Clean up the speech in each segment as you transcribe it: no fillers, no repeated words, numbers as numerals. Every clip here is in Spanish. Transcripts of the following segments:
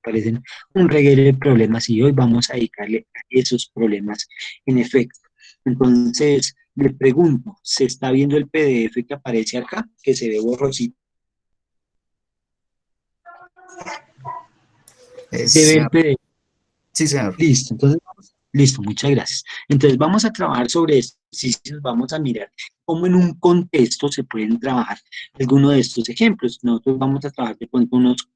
parecen un reguero de problemas y hoy vamos a dedicarle a esos problemas en efecto. Entonces, le pregunto, ¿se está viendo el PDF que aparece acá, que se ve borrosito? ¿Se ve el Señor. PDF? Sí, señor. Listo, entonces, listo, muchas gracias. Entonces, vamos a trabajar sobre estos ejercicios, vamos a mirar cómo en un contexto se pueden trabajar algunos de estos ejemplos. Nosotros vamos a trabajar de pronto unos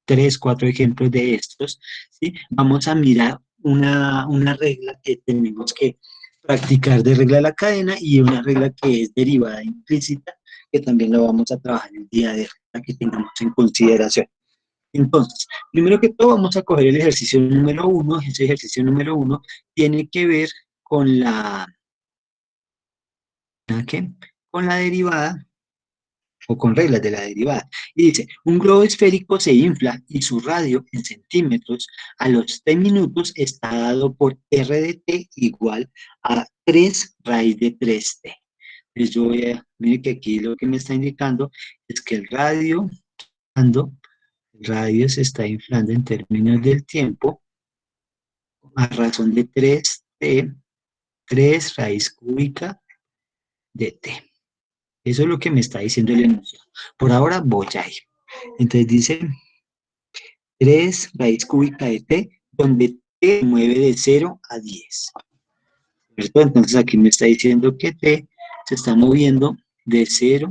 3, 4 ejemplos de estos, ¿sí? Vamos a mirar una regla que tenemos que practicar de regla de la cadena y una regla que es derivada implícita, que también lo vamos a trabajar el día de hoy, para que tengamos en consideración. Entonces, primero que todo vamos a coger el ejercicio número uno. Ese ejercicio número uno tiene que ver con ¿qué? Con la derivada o con reglas de la derivada. Y dice, un globo esférico se infla y su radio en centímetros a los t minutos está dado por r de t igual a 3 raíz de 3t. Entonces yo voy a, mire que aquí lo que me está indicando es que el radio se está inflando en términos del tiempo a razón de 3t, 3 raíz cúbica de t. Eso es lo que me está diciendo el enunciado. Por ahora voy ahí. Entonces dice 3 raíz cúbica de t, donde t se mueve de 0 a 10. ¿Cierto? Entonces aquí me está diciendo que t se está moviendo de 0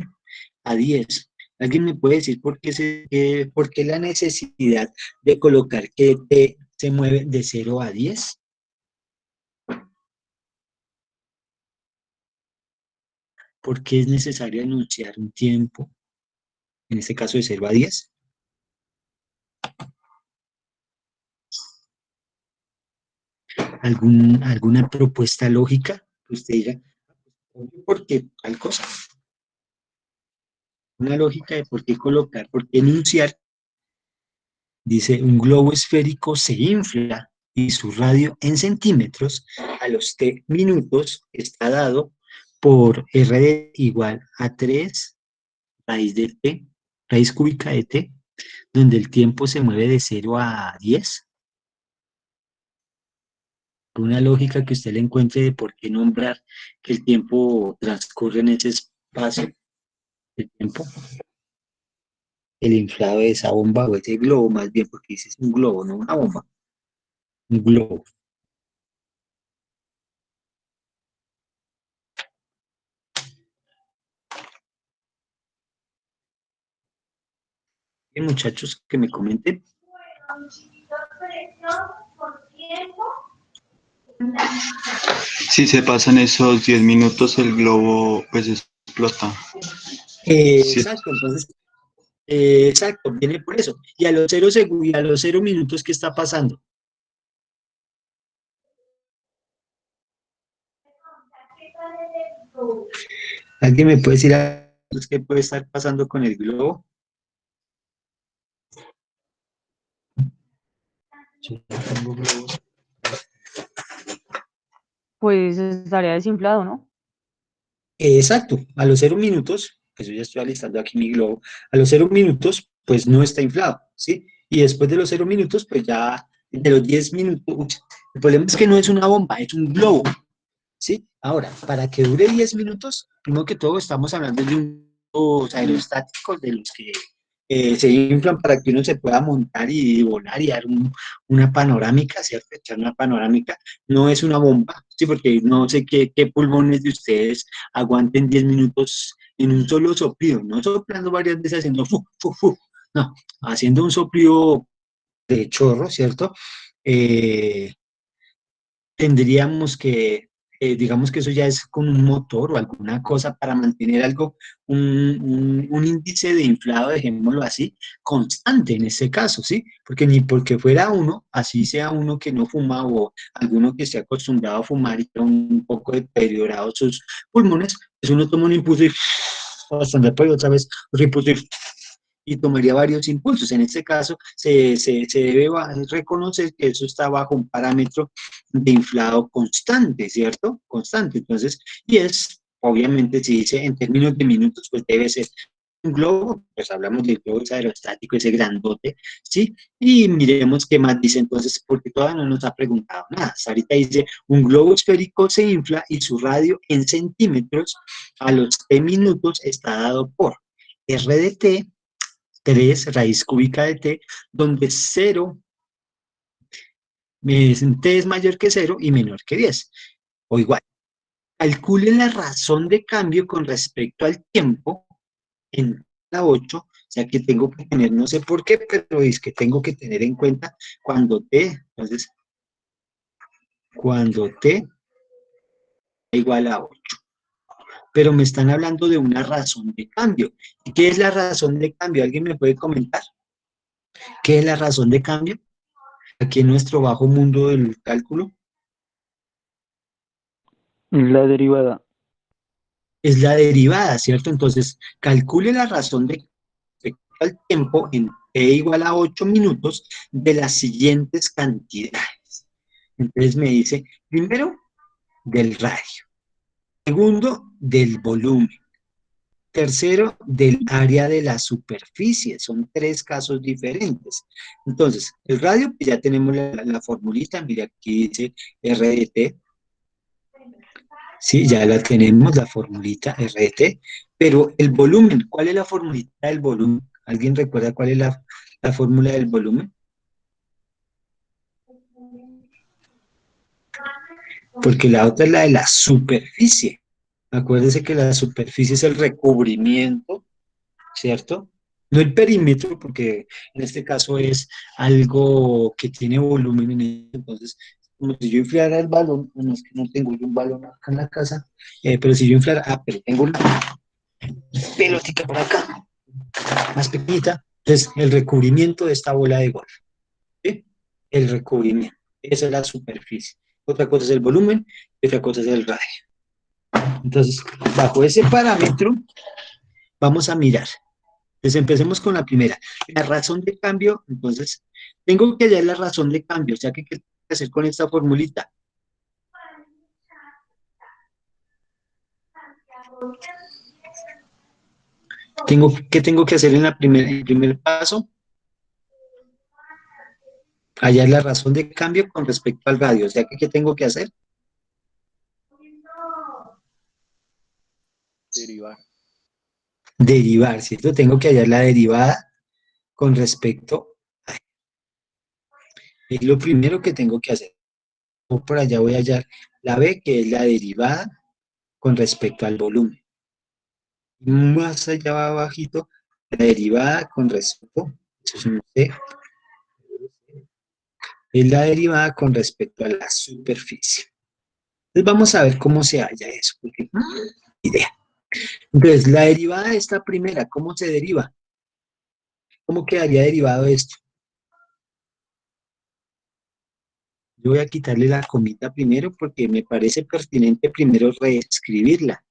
a 10. ¿Alguien me puede decir por qué la necesidad de colocar que t se mueve de 0 a 10? ¿Por qué es necesario anunciar un tiempo, en este caso de 0 a 10? ¿Alguna propuesta lógica que usted diga? ¿Por qué tal cosa? Una lógica de por qué colocar, por qué enunciar. Dice, un globo esférico se infla y su radio en centímetros a los t minutos está dado por r de igual a 3 raíz de t, raíz cúbica de t, donde el tiempo se mueve de 0 a 10. Una lógica que usted le encuentre de por qué nombrar que el tiempo transcurre en ese espacio de tiempo. El inflado de esa bomba o ese globo, más bien, porque dice es un globo, no una bomba, un globo. Y muchachos, que me comenten. Si se pasan esos 10 minutos, el globo pues explota. Sí. Exacto, entonces, exacto, viene por eso. Y a los 0 minutos, ¿qué está pasando? ¿Alguien me puede decir qué puede estar pasando con el globo? Yo no tengo globos. Pues estaría desinflado, ¿no? Exacto, a los 0 minutos, pues yo ya estoy alistando aquí mi globo, a los 0 minutos, pues no está inflado, ¿sí? Y después de los 0 minutos, pues ya de los 10 minutos, el problema es que no es una bomba, es un globo, ¿sí? Ahora, para que dure 10 minutos, primero que todo estamos hablando de unos aerostáticos de los que se inflan para que uno se pueda montar y volar y dar una panorámica, ¿cierto? Echar una panorámica. No es una bomba, sí, porque no sé qué pulmones de ustedes aguanten 10 minutos en un solo soplido, no soplando varias veces haciendo fu, fu, fu, no, haciendo un soplido de chorro, ¿cierto? Eh, Tendríamos que, digamos que eso ya es con un motor o alguna cosa para mantener algo, un índice de inflado, dejémoslo así, constante en ese caso, ¿sí? Porque ni porque fuera uno, así sea uno que no fuma o alguno que esté acostumbrado a fumar y tenga un poco deteriorado sus pulmones, pues uno toma un impulso y bastante después otra vez otro impulso y tomaría varios impulsos. En este caso, se debe reconocer que eso está bajo un parámetro de inflado constante, ¿cierto? Constante. Entonces, y es, obviamente, si dice en términos de minutos, pues debe ser un globo, pues hablamos del globo aerostático, ese grandote, ¿sí? Y miremos qué más dice entonces, porque todavía no nos ha preguntado nada. Hasta ahorita dice, un globo esférico se infla y su radio en centímetros a los t minutos está dado por R de t, 3 raíz cúbica de t, donde 0, t es mayor que 0 y menor que 10, o igual. Calcule la razón de cambio con respecto al tiempo en la 8, o sea que tengo que tener, no sé por qué, pero es que tengo que tener en cuenta cuando t, entonces, cuando t es igual a 8. Pero me están hablando de una razón de cambio. ¿Y qué es la razón de cambio? ¿Alguien me puede comentar? ¿Qué es la razón de cambio? Aquí en nuestro bajo mundo del cálculo. La derivada. Es la derivada, ¿cierto? Entonces, calcule la razón de al tiempo en t igual a 8 minutos de las siguientes cantidades. Entonces me dice, primero, del radio. Segundo, del volumen. Tercero, del área de la superficie. Son 3 casos diferentes. Entonces, el radio, pues ya tenemos la formulita. Mira, aquí dice R de T. Sí, ya la tenemos, la formulita R de T. Pero el volumen, ¿cuál es la formulita del volumen? ¿Alguien recuerda cuál es la fórmula del volumen? Porque la otra es la de la superficie. Acuérdense que la superficie es el recubrimiento, ¿cierto? No el perímetro, porque en este caso es algo que tiene volumen en él. Entonces, como si yo inflara el balón, no es que no tengo yo un balón acá en la casa, pero si yo inflara, pero tengo una pelotita por acá, más pequeñita, entonces el recubrimiento de esta bola de golf, ¿sí? El recubrimiento, esa es la superficie. Otra cosa es el volumen y otra cosa es el radio. Entonces, bajo ese parámetro, vamos a mirar. Entonces, empecemos con la primera. La razón de cambio, entonces, tengo que hallar la razón de cambio. O sea, ¿qué tengo que hacer con esta formulita? ¿Qué tengo que hacer en el primer paso? Hallar la razón de cambio con respecto al radio. O sea, ¿qué tengo que hacer? Derivar. Derivar, ¿cierto? Tengo que hallar la derivada con respecto a... Es lo primero que tengo que hacer. Por allá voy a hallar la B, que es la derivada con respecto al volumen. Más allá abajito, la derivada con respecto, eso es un C, es la derivada con respecto a la superficie. Entonces vamos a ver cómo se halla eso, porque idea. Entonces, la derivada de esta primera, ¿cómo se deriva? ¿Cómo quedaría derivado esto? Yo voy a quitarle la comita primero porque me parece pertinente primero reescribirla.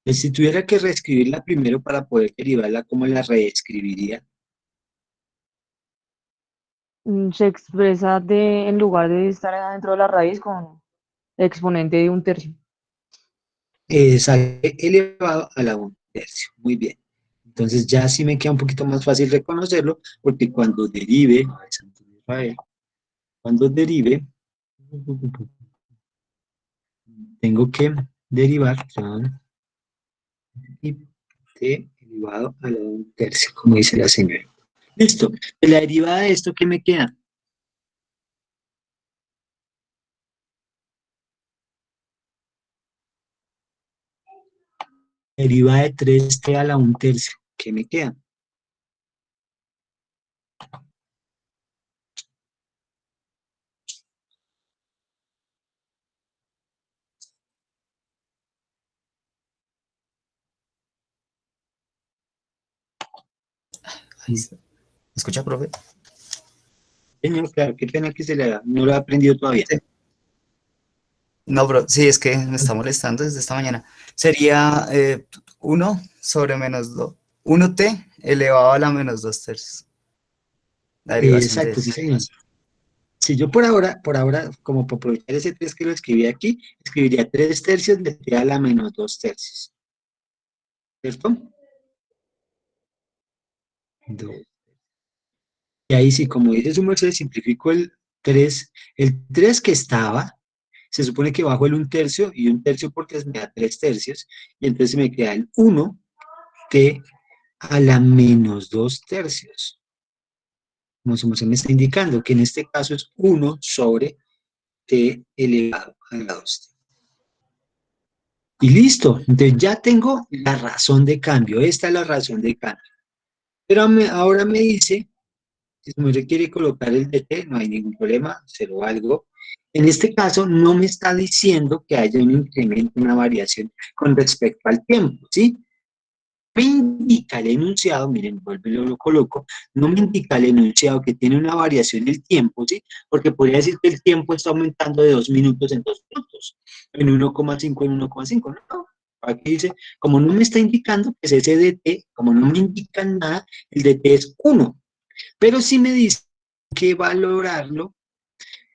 Entonces, si tuviera que reescribirla primero para poder derivarla, ¿cómo la reescribiría? Se expresa en lugar de estar adentro de la raíz con exponente de un tercio. Sale elevado a la 1/3. Muy bien. Entonces ya sí me queda un poquito más fácil reconocerlo, porque cuando derive, cuando derive, tengo que derivar y t elevado a la 1/3, como dice la señora. Listo. De la derivada de esto, ¿qué me queda? Derivada de 3t a la 1/3, ¿qué me queda? Ahí está. ¿Me escucha, profe? Señor, claro, qué pena que se le haga. No lo he aprendido todavía. Sí. No, bro, sí, es que me está molestando desde esta mañana. Sería 1 sobre menos 2. 1t elevado a la menos 2/3. La derivación de Exacto, sí, eso. señor. Si yo por ahora, como por aprovechar ese 3 que lo escribí aquí, escribiría 3/3 de t a la menos 2/3. ¿Cierto? 2. Y ahí sí, como dice su merced, simplifico el 3 que estaba, se supone que bajo el 1/3, y 1/3 por 3 me da 3/3, y entonces me queda el 1t a la menos 2/3. Como su merced me está indicando, que en este caso es 1 sobre t elevado a la 2t. Y listo, entonces ya tengo la razón de cambio, esta es la razón de cambio. Pero ahora me dice, si me requiere colocar el dt, no hay ningún problema, se lo valgo. En este caso no me está diciendo que haya un incremento, una variación con respecto al tiempo, ¿sí? Me indica el enunciado, miren, vuelvo y lo coloco, no me indica el enunciado que tiene una variación del tiempo, ¿sí? Porque podría decir que el tiempo está aumentando de 2 minutos en 2 minutos, en 1,5 en 1,5, ¿no? Aquí dice, como no me está indicando que es ese dt, como no me indican nada, el dt es 1, pero sí me dice que valorarlo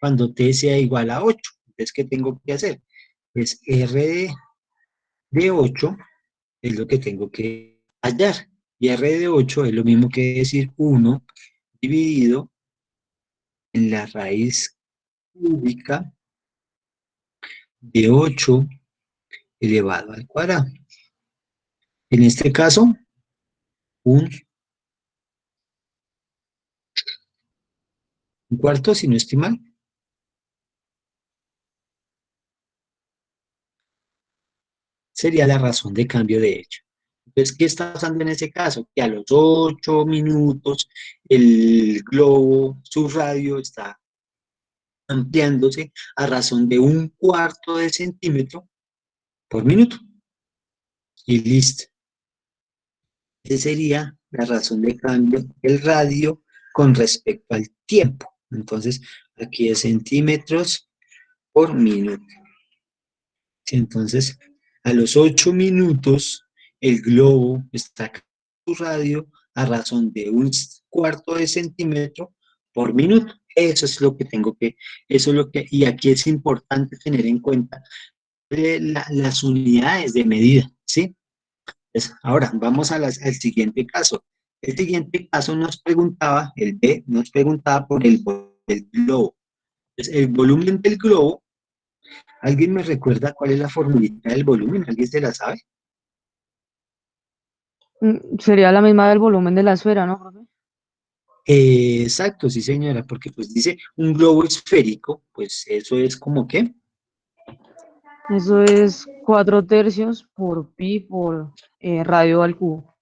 cuando t sea igual a 8. Entonces, ¿qué tengo que hacer? Pues r de 8 es lo que tengo que hallar. Y r de 8 es lo mismo que decir 1 dividido en la raíz cúbica de 8 elevado al cuadrado. En este caso, un cuarto, si no estoy mal. Sería la razón de cambio de hecho. Entonces, ¿qué está pasando en ese caso? Que a los 8 minutos el globo, su radio está ampliándose a razón de 1/4 de centímetro por minuto. Y listo. Esa sería la razón de cambio del radio con respecto al tiempo. Entonces, aquí es centímetros por minuto. Entonces, a los 8 minutos, el globo está en su radio a razón de 1/4 de centímetro por minuto. Eso es lo que tengo que, eso es lo que, y aquí es importante tener en cuenta las unidades de medida, ¿sí? Entonces, ahora, vamos al siguiente caso. El siguiente caso nos preguntaba, el B, nos preguntaba por el globo. Entonces, el volumen del globo, ¿alguien me recuerda cuál es la formulita del volumen? ¿Alguien se la sabe? Sería la misma del volumen de la esfera, ¿no, profe? Exacto, sí señora, porque pues dice un globo esférico, pues eso es como que Eso es 4/3 por pi por radio al cubo.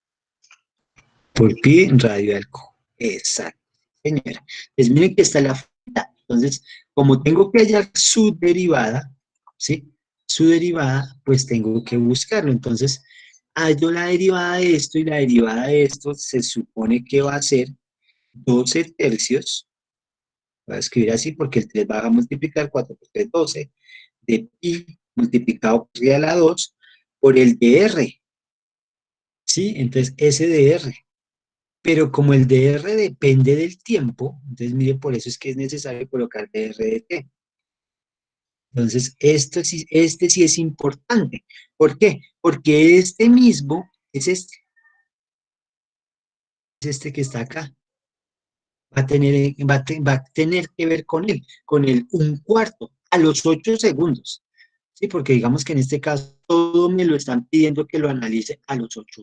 por pi radio al cubo. Exacto, señora. Pues miren que está la fórmula. Entonces, como tengo que hallar su derivada, ¿sí? Su derivada, pues tengo que buscarlo. Entonces, hallo la derivada de esto y la derivada de esto se supone que va a ser 12/3. Voy a escribir así porque el 3 va a multiplicar 4 por 3, 12, de pi multiplicado por pi a la 2 por el dr, ¿sí? Entonces, ese dr. Pero como el dr depende del tiempo, entonces mire, por eso es que es necesario colocar dr de t. Entonces, este sí es importante. ¿Por qué? Porque este mismo es este que está acá. Va a tener que ver con el 1/4 a los 8 segundos. Sí, porque digamos que en este caso todo me lo están pidiendo que lo analice a los 8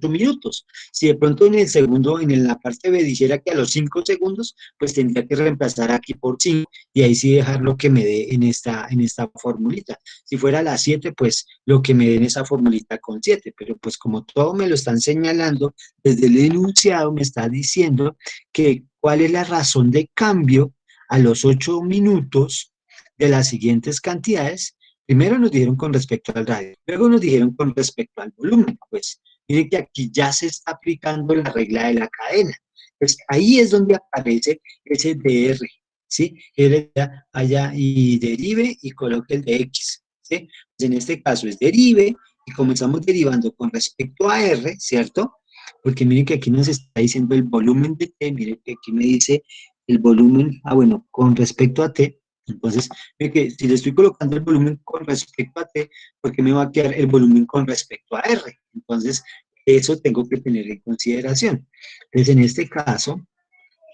minutos. Si de pronto en el segundo, en la parte B dijera que a los 5 segundos, pues tendría que reemplazar aquí por 5 y ahí sí dejar lo que me dé en esta formulita. Si fuera a las 7, pues lo que me dé en esa formulita con 7, pero pues como todo me lo están señalando, desde el enunciado me está diciendo que cuál es la razón de cambio a los 8 minutos de las siguientes cantidades. Primero nos dijeron con respecto al radio, luego nos dijeron con respecto al volumen. Pues miren que aquí ya se está aplicando la regla de la cadena. Pues ahí es donde aparece ese dr, ¿sí? Él allá y derive y coloque el de x, ¿sí? Pues en este caso es derive y como estamos derivando con respecto a r, ¿cierto? Porque miren que aquí nos está diciendo el volumen de t, miren que aquí me dice el volumen, bueno, con respecto a t. Entonces, que si le estoy colocando el volumen con respecto a t, ¿por qué me va a quedar el volumen con respecto a r? Entonces, Eso tengo que tener en consideración. Entonces, en este caso,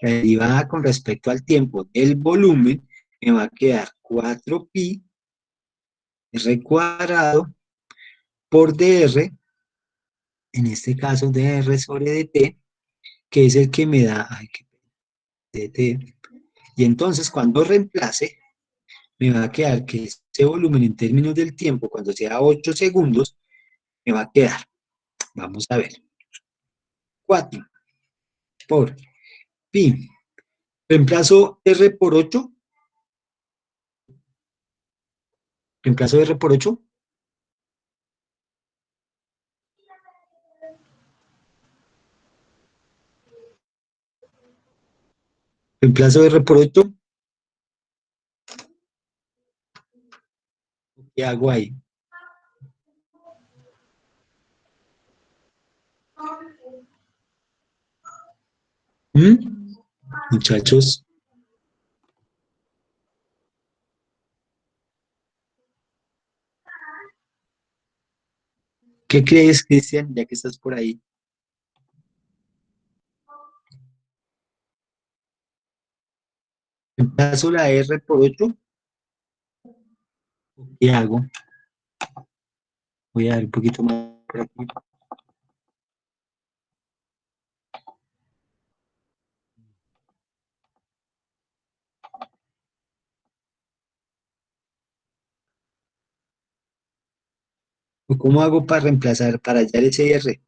la derivada con respecto al tiempo del volumen me va a quedar 4pi r cuadrado por dr, en este caso dr sobre dt, que es el que me da dt. Y entonces, cuando reemplace, me va a quedar que ese volumen en términos del tiempo, cuando sea 8 segundos, me va a quedar, vamos a ver, 4 por pi. Reemplazo R por 8. Reemplazo R por 8. Reemplazo R por 8. ¿Qué hago ahí? Muchachos. ¿Qué crees, Cristian, ya que estás por ahí? ¿Reemplazo la R por 8? ¿Qué hago? Voy a dar un poquito más por aquí. ¿O cómo hago para reemplazar, para hallar ese R?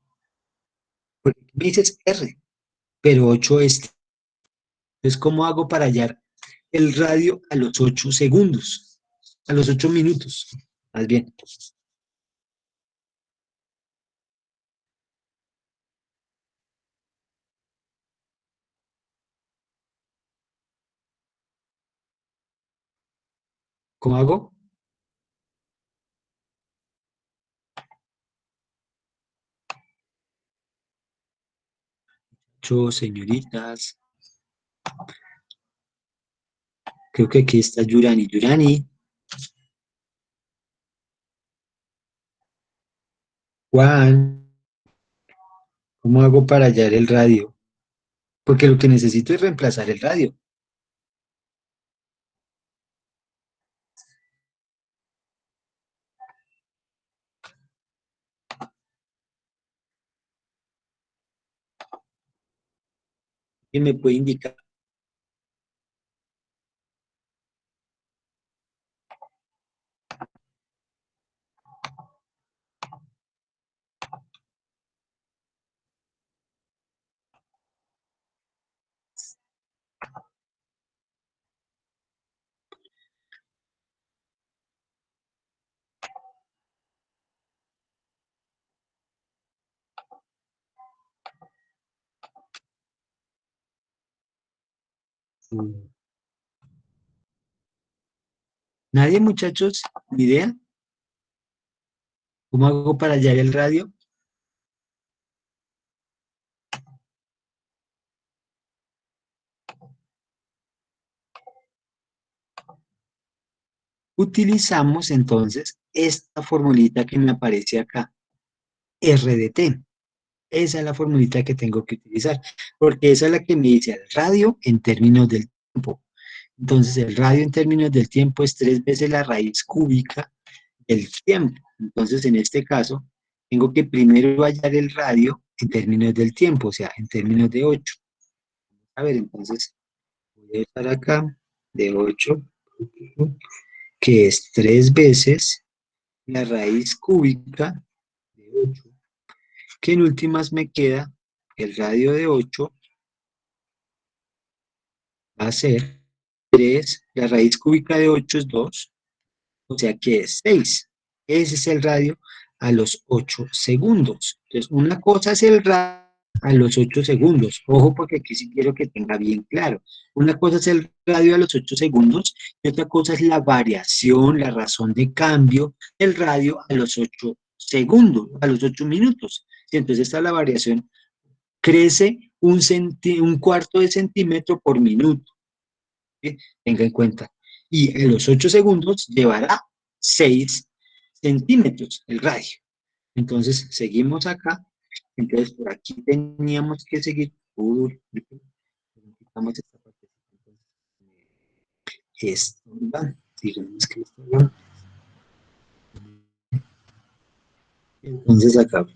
Porque me dices R, pero 8 es. Entonces, ¿cómo hago para hallar el radio a los 8 segundos? A los 8 minutos, más bien. ¿Cómo hago? Yo, señoritas. Creo que aquí está Yurani. Yurani. Juan. ¿Cómo hago para hallar el radio? Porque lo que necesito es reemplazar el radio. ¿Quién me puede indicar? ¿Nadie, muchachos? ¿Ni idea? ¿Cómo hago para hallar el radio? Utilizamos entonces esta formulita que me aparece acá, RDT. Esa es la formulita que tengo que utilizar, porque esa es la que me dice el radio en términos del tiempo. Entonces, el radio en términos del tiempo es 3 veces la raíz cúbica del tiempo. Entonces, en este caso, tengo que primero hallar el radio en términos del tiempo, o sea, en términos de 8. A ver, entonces, voy a estar acá, de 8, que es 3 veces la raíz cúbica de 8, que en últimas me queda el radio de 8 va a ser 3, la raíz cúbica de 8 es 2, o sea que es 6. Ese es el radio a los 8 segundos. Entonces, una cosa es el radio a los 8 segundos. Ojo, porque aquí sí quiero que tenga bien claro. Una cosa es el radio a los 8 segundos y otra cosa es la variación, la razón de cambio del radio a los 8 segundos, a los 8 minutos. Y entonces esta es la variación. Crece un cuarto de centímetro por minuto. ¿Sí? Tenga en cuenta. Y en los 8 segundos llevará 6 centímetros el radio. Entonces, seguimos acá. Entonces, por aquí teníamos que seguir. Uy, quitamos esta parte. Esto, ¿verdad? Digamos que esto, ¿verdad? Entonces acá.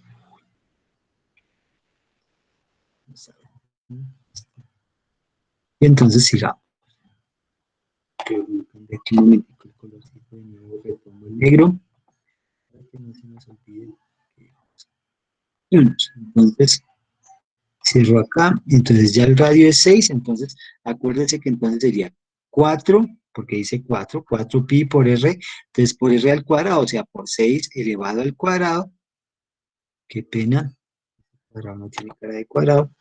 Y entonces sigamos. Aquí un momentico el colorcito de nuevo, retomo el negro. Para que no se nos olvide. Entonces, cierro acá, entonces ya el radio es 6, entonces acuérdense que entonces sería 4, porque dice 4, 4pi por r, entonces por r al cuadrado, o sea, por 6 elevado al cuadrado, qué pena, el cuadrado no tiene cara de cuadrado,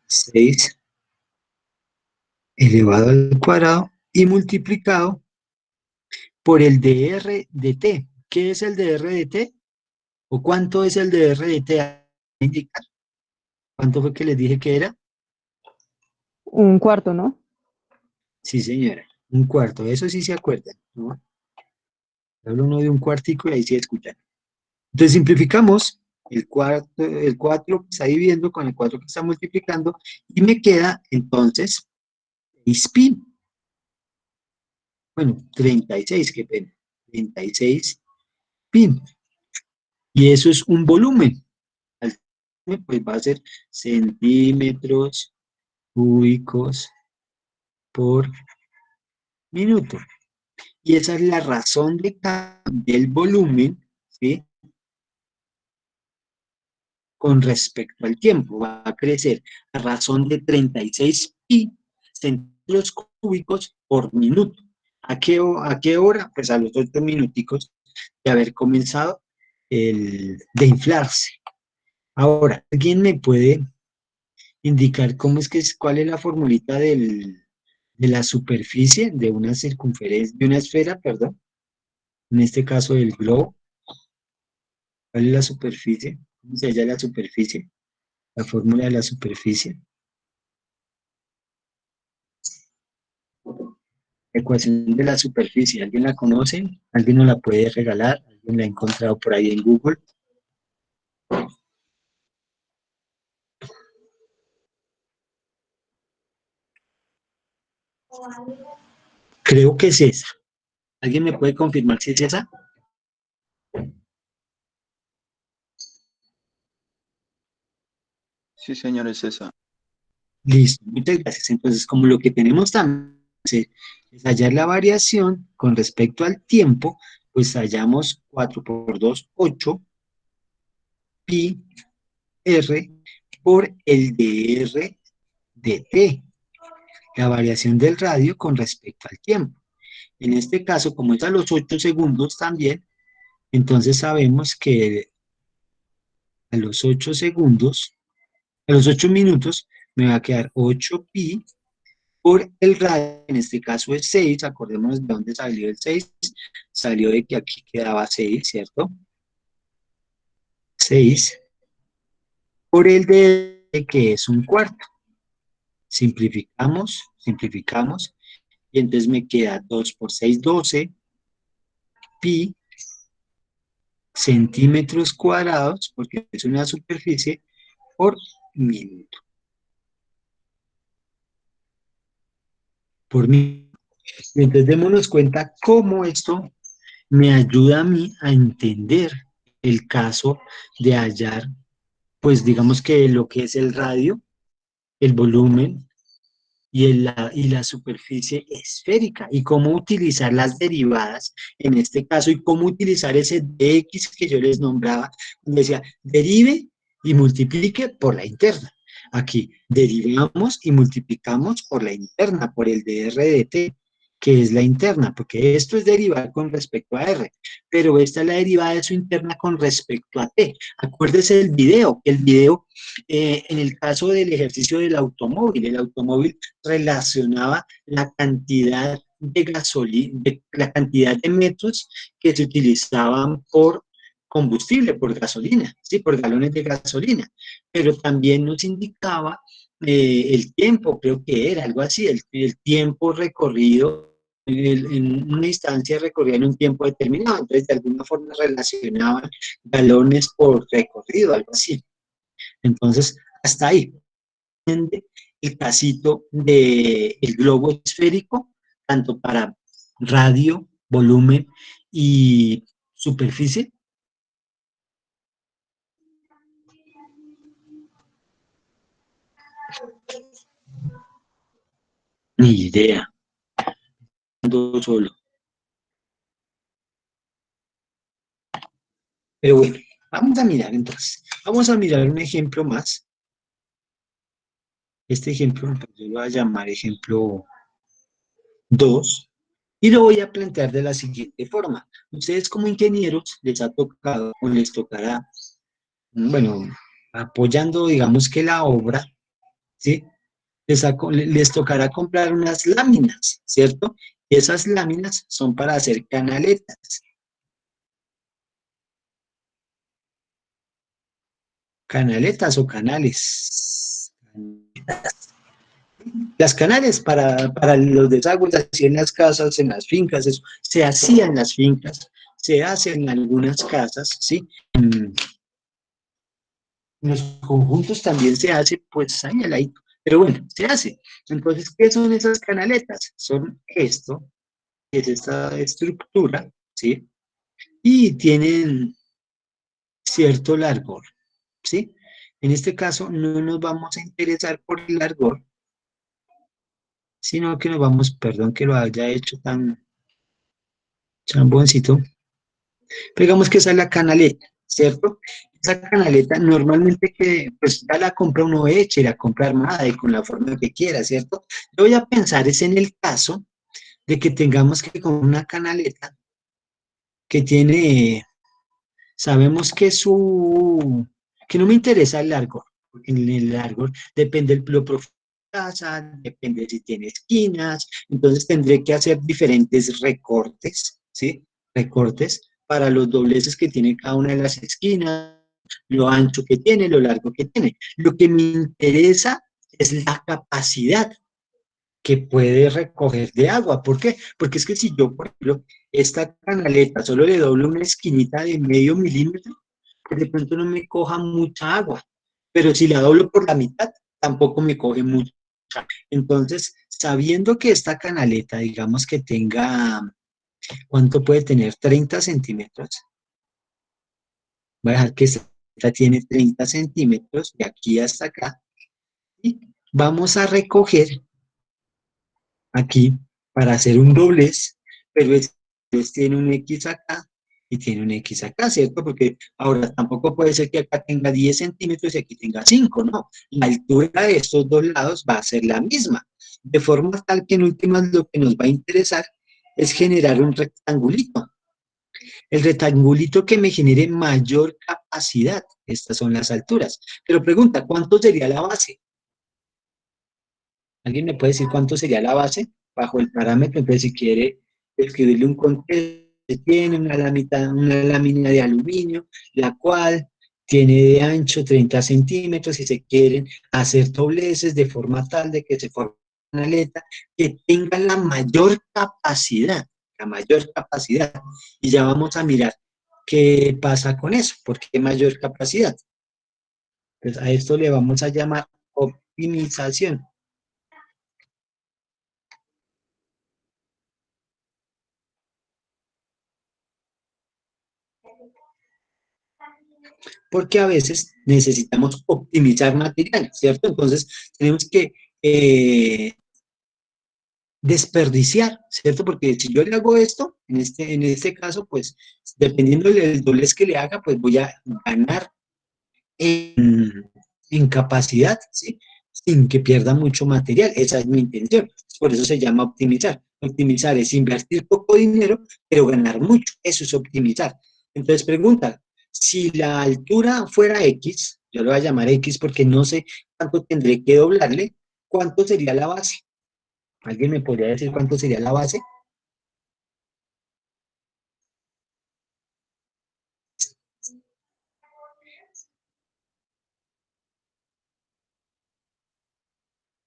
6 elevado al cuadrado y multiplicado por el dr de t. ¿Qué es el dr de t? ¿O cuánto es el dr de t? ¿Indicar? ¿Cuánto fue que les dije que era? Un cuarto, ¿no? Sí, señora, un cuarto, eso sí se acuerdan, ¿no? Hablo uno de un cuartico y ahí sí escuchan. Entonces simplificamos el 4 que está dividiendo con el 4 que está multiplicando y me queda entonces 6pi. Bueno, 36, qué pena. 36 pi. Y eso es un volumen. Pues va a ser centímetros cúbicos por minuto. Y esa es la razón del volumen, ¿sí? Con respecto al tiempo. Va a crecer a razón de 36 pi centímetros cúbicos por minuto. ¿A qué hora? Pues a los 8 minuticos de haber comenzado de inflarse. Ahora, ¿alguien me puede indicar cuál es la formulita de la superficie de una circunferencia, de una esfera, perdón? En este caso del globo. ¿Cuál es la superficie? ¿Cómo se llama la superficie? La fórmula de la superficie. Ecuación de la superficie. ¿Alguien la conoce? ¿Alguien nos la puede regalar? ¿Alguien la ha encontrado por ahí en Google? Creo que es esa. ¿Alguien me puede confirmar si es esa? Sí, señor, es esa. Listo, muchas gracias. Entonces, como lo que tenemos también es hallar la variación con respecto al tiempo, pues hallamos 4 por 2, 8, pi r por el dr de t, la variación del radio con respecto al tiempo. En este caso, como es a los 8 segundos también, entonces sabemos que a los 8 segundos, a los 8 minutos, me va a quedar 8 pi por el radio, en este caso es 6, acordémonos de dónde salió el 6, salió de que aquí quedaba 6, ¿cierto? 6 por el de que es un cuarto. Simplificamos, y entonces me queda 2 por 6, 12, pi, centímetros cuadrados, porque es una superficie, por minuto. Por minuto. Entonces démonos cuenta cómo esto me ayuda a mí a entender el caso de hallar, pues digamos que lo que es el radio, el volumen y la superficie esférica, y cómo utilizar las derivadas en este caso, y cómo utilizar ese dx que yo les nombraba, donde decía, derive y multiplique por la interna. Aquí, derivamos y multiplicamos por la interna, por el dr de t, que es la interna, porque esto es derivar con respecto a r, pero esta es la derivada de su interna con respecto a t. Acuérdese del video, en el caso del ejercicio del automóvil, el automóvil relacionaba la cantidad de gasolina, la cantidad de metros que se utilizaban por combustible, por gasolina, ¿sí? Por galones de gasolina, pero también nos indicaba el tiempo, creo que era algo así, el tiempo recorrido en una distancia recorrida en un tiempo determinado. Entonces, de alguna forma relacionaban galones por recorrido, algo así. Entonces, hasta ahí. El casito del globo esférico, tanto para radio, volumen y superficie. Ni idea. Solo. Pero bueno, vamos a mirar entonces. Vamos a mirar un ejemplo más. Este ejemplo, yo lo voy a llamar ejemplo 2 y lo voy a plantear de la siguiente forma. Ustedes como ingenieros les ha tocado o les tocará, bueno, apoyando digamos que la obra, ¿sí? Les tocará comprar unas láminas, ¿cierto? Y esas láminas son para hacer canaletas. Canaletas o canales. Las canales para los desagües así en las casas, en las fincas, eso, se hacían en las fincas, se hacen en algunas casas, ¿sí? En los conjuntos también se hace, pues ahí al ladito. Pero bueno, se hace. Entonces, ¿qué son esas canaletas? Son esto, que es esta estructura, ¿sí? Y tienen cierto largor, ¿sí? En este caso no nos vamos a interesar por el largor, sino que nos vamos, perdón que lo haya hecho tan chamboncito, digamos que esa es la canaleta, ¿cierto? Esa canaleta normalmente que pues ya la compra uno hecha y la compra armada y con la forma que quiera, ¿cierto? Yo voy a pensar es en el caso de que tengamos que con una canaleta que tiene, sabemos que no me interesa el largo, porque en el largo depende del lo profundo de la casa, depende si tiene esquinas, entonces tendré que hacer diferentes recortes, ¿sí? Recortes para los dobleces que tiene cada una de las esquinas, lo ancho que tiene, lo largo que tiene. Lo que me interesa es la capacidad que puede recoger de agua. ¿Por qué? Porque es que si yo, por ejemplo, esta canaleta solo le doblo una esquinita de medio milímetro, pues de pronto no me coja mucha agua, pero si la doblo por la mitad, tampoco me coge mucha. Entonces, sabiendo que esta canaleta, digamos que tenga, ¿cuánto puede tener? 30 centímetros. Voy a dejar que esta tiene 30 centímetros de aquí hasta acá. Y vamos a recoger aquí para hacer un doblez, pero este tiene un X acá y tiene un X acá, ¿cierto? Porque ahora tampoco puede ser que acá tenga 10 centímetros y aquí tenga 5, ¿no? La altura de estos dos lados va a ser la misma, de forma tal que en últimas lo que nos va a interesar es generar un rectangulito. El rectangulito que me genere mayor capacidad, estas son las alturas. Pero pregunta, ¿cuánto sería la base? ¿Alguien me puede decir cuánto sería la base bajo el parámetro? Entonces, si quiere escribirle un contexto, tiene una lámina de aluminio, la cual tiene de ancho 30 centímetros y se quieren hacer dobleces de forma tal de que se forme una aleta que tenga la mayor capacidad. Y ya vamos a mirar qué pasa con eso, por qué mayor capacidad. Pues a esto le vamos a llamar optimización. Porque a veces necesitamos optimizar material, ¿cierto? Entonces tenemos que desperdiciar, ¿cierto? Porque si yo le hago esto, en este caso, pues dependiendo del doblez que le haga, pues voy a ganar en capacidad, ¿sí? Sin que pierda mucho material. Esa es mi intención. Por eso se llama optimizar. Optimizar es invertir poco dinero, pero ganar mucho. Eso es optimizar. Entonces pregunta, si la altura fuera X, yo lo voy a llamar X porque no sé cuánto tendré que doblarle, ¿cuánto sería la base? ¿Alguien me podría decir cuánto sería la base?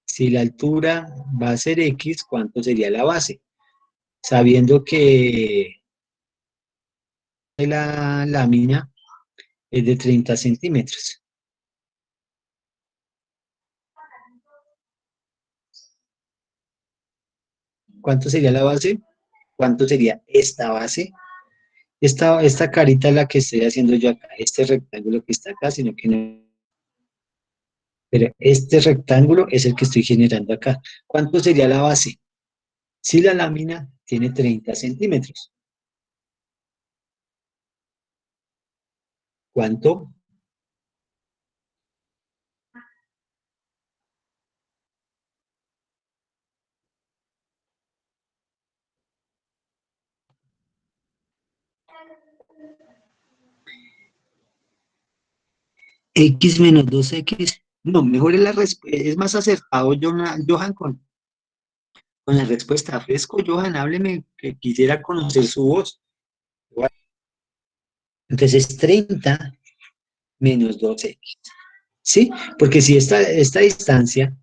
Si la altura va a ser X, ¿cuánto sería la base? sabiendo que la lámina es de 30 centímetros. ¿Cuánto sería la base? ¿Cuánto sería esta base? Esta carita es la que estoy haciendo yo acá, este rectángulo que está acá, sino que no. Pero este rectángulo es el que estoy generando acá. ¿Cuánto sería la base? Si la lámina tiene 30 centímetros. ¿Cuánto? X menos 2X. No, mejor es más acertado, Johan, con la respuesta. Fresco, Johan, hábleme, que quisiera conocer su voz. Entonces, 30 menos 2X. ¿Sí? Porque si esta distancia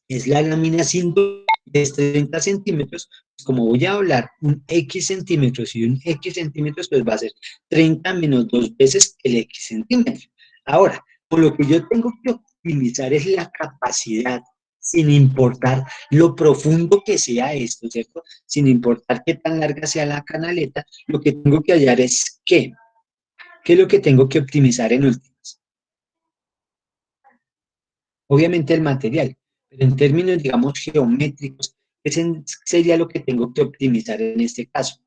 es la lámina sin de 30 centímetros, pues como voy a hablar un X centímetros y un X centímetros, pues va a ser 30 menos 2 veces el X centímetros. Ahora, por lo que yo tengo que optimizar es la capacidad, sin importar lo profundo que sea esto, ¿cierto? Sin importar qué tan larga sea la canaleta, lo que tengo que hallar es qué. ¿Qué es lo que tengo que optimizar en últimas? Obviamente el material, pero en términos, digamos, geométricos, ese sería lo que tengo que optimizar en este caso.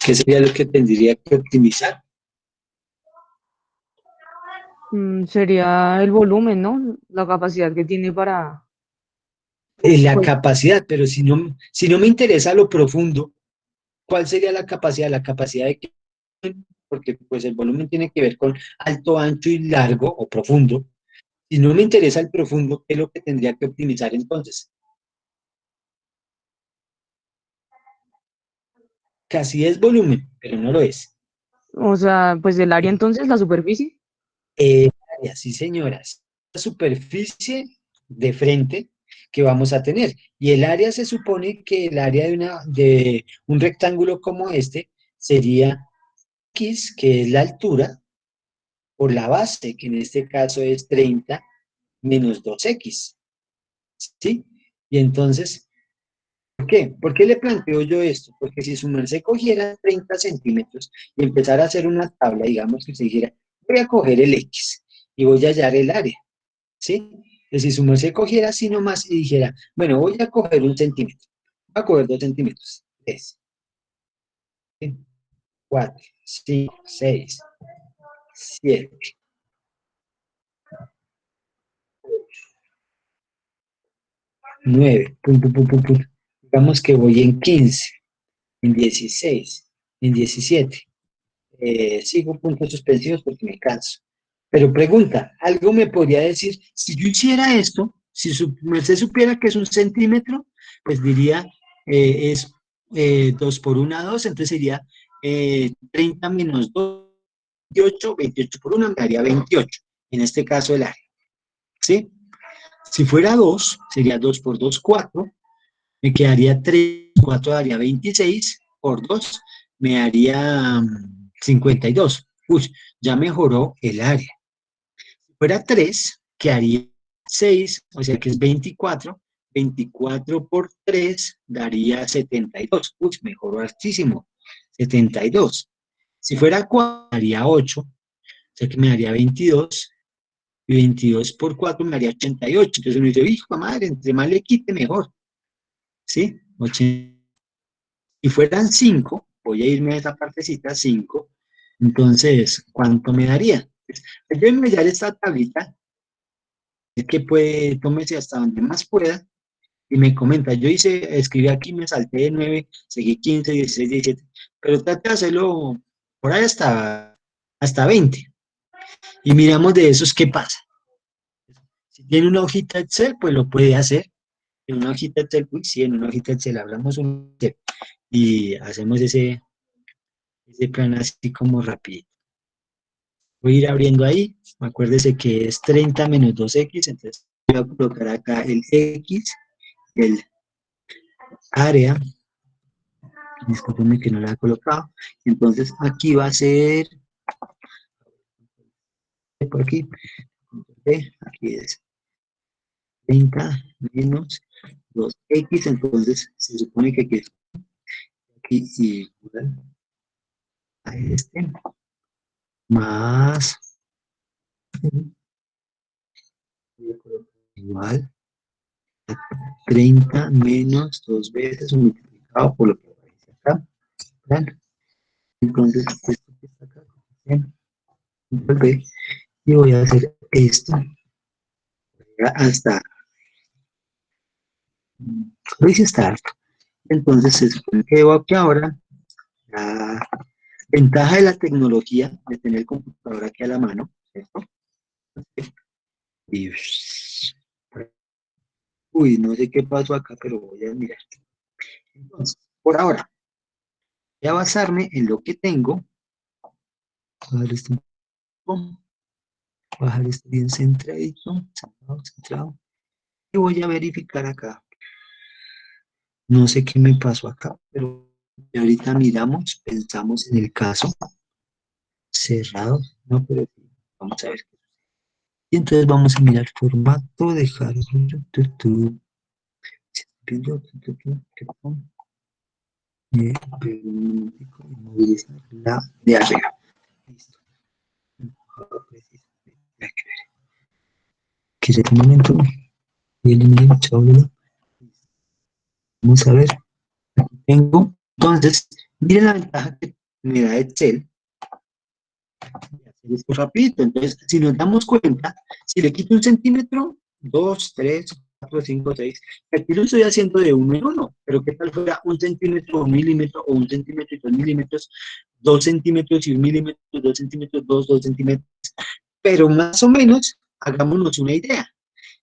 ¿Qué sería lo que tendría que optimizar? Sería el volumen, ¿no? La capacidad que tiene para, La pues, capacidad, pero si no me interesa lo profundo, ¿cuál sería la capacidad? La capacidad de que, porque pues el volumen tiene que ver con alto, ancho y largo o profundo. Si no me interesa el profundo, ¿qué es lo que tendría que optimizar entonces? Casi es volumen, pero no lo es. o sea, pues el área entonces, la superficie. Área, sí, señoras. La superficie de frente que vamos a tener. Y el área se supone que el área de un rectángulo como este sería X, que es la altura, por la base, que en este caso es 30 menos 2X. ¿Sí? Y entonces, ¿por qué? ¿Por qué le planteo yo esto? Porque si su merced cogiera 30 centímetros y empezara a hacer una tabla, digamos que se dijera, voy a coger el X y voy a hallar el área. ¿Sí? Es decir, si su merced cogiera así nomás y dijera, bueno, voy a coger 1 centímetro, voy a coger 2 centímetros, 3, 4, 5, 6, 7, 9, digamos que voy en 15, en 16, en 17, 5 puntos suspensivos porque me canso. Pero pregunta, ¿algo me podría decir? Si yo hiciera esto, si su merced supiera que es 1 centímetro, pues diría, es 2 por 1, 2, entonces sería 30 menos 2, 28, 28 por 1 me daría 28, en este caso el área, ¿sí? Si fuera 2, sería 2 por 2, 4, me quedaría 3, 4 daría 26, por 2 me daría 52. Uy, ya mejoró el área. Si fuera 3, quedaría 6, o sea que es 24. 24 por 3 daría 72. Uy, mejoró altísimo. 72. Si fuera 4, daría 8, o sea que me daría 22. Y 22 por 4 me daría 88. Entonces uno dice, hijo de madre, entre más le quite, mejor. ¿Sí? 80. Si fueran 5, voy a irme a esa partecita, 5. Entonces, ¿cuánto me daría? Yo voy a mirar esta tablita, es que puede, tómese hasta donde más pueda, y me comenta, yo escribí aquí, me salté de 9, seguí 15, 16, 17, pero trate de hacerlo por ahí hasta 20, y miramos de esos qué pasa. Si tiene una hojita Excel, pues lo puede hacer. En una hojita Excel, pues sí, en una hojita Excel hablamos un Excel, y hacemos ese plan así como rápido. Voy a ir abriendo ahí. Acuérdese que es 30 menos 2x, entonces voy a colocar acá el x, el área. Discúlpenme que no la he colocado. Entonces aquí va a ser, por aquí, aquí es 30 menos 2x, entonces se supone que aquí igual a este, más, igual, 30 menos 2 veces multiplicado por lo que aparece acá. ¿Verdad? Entonces, esto que está acá, bien, control y voy a hacer esto hasta, lo hice hasta alto. Entonces, se supone que veo que ahora la ventaja de la tecnología de tener el computador aquí a la mano, ¿cierto? Y, uy, no sé qué pasó acá, pero voy a mirar. Entonces, por ahora, voy a basarme en lo que tengo. Bajar esto un poco, bajar esto bien centradito, centrado, centrado. Y voy a verificar acá. No sé qué me pasó acá, pero ahorita miramos, pensamos en el caso cerrado. No, pero sí, vamos a ver. Y entonces vamos a mirar formato, dejar movilizar la de arriba. Listo. Que en un momento y eliminen, vamos a ver. Tengo, entonces, miren la ventaja que me da Excel. Esto rapidito. Entonces, si nos damos cuenta, si le quito un centímetro, 2, 3, 4, 5, 6, aquí lo estoy haciendo de uno en uno, pero ¿qué tal fuera un centímetro, un milímetro, o un centímetro y 2 milímetros, 2 centímetros y 1 milímetro, 2 centímetros, 2 centímetros? Pero más o menos, hagámonos una idea.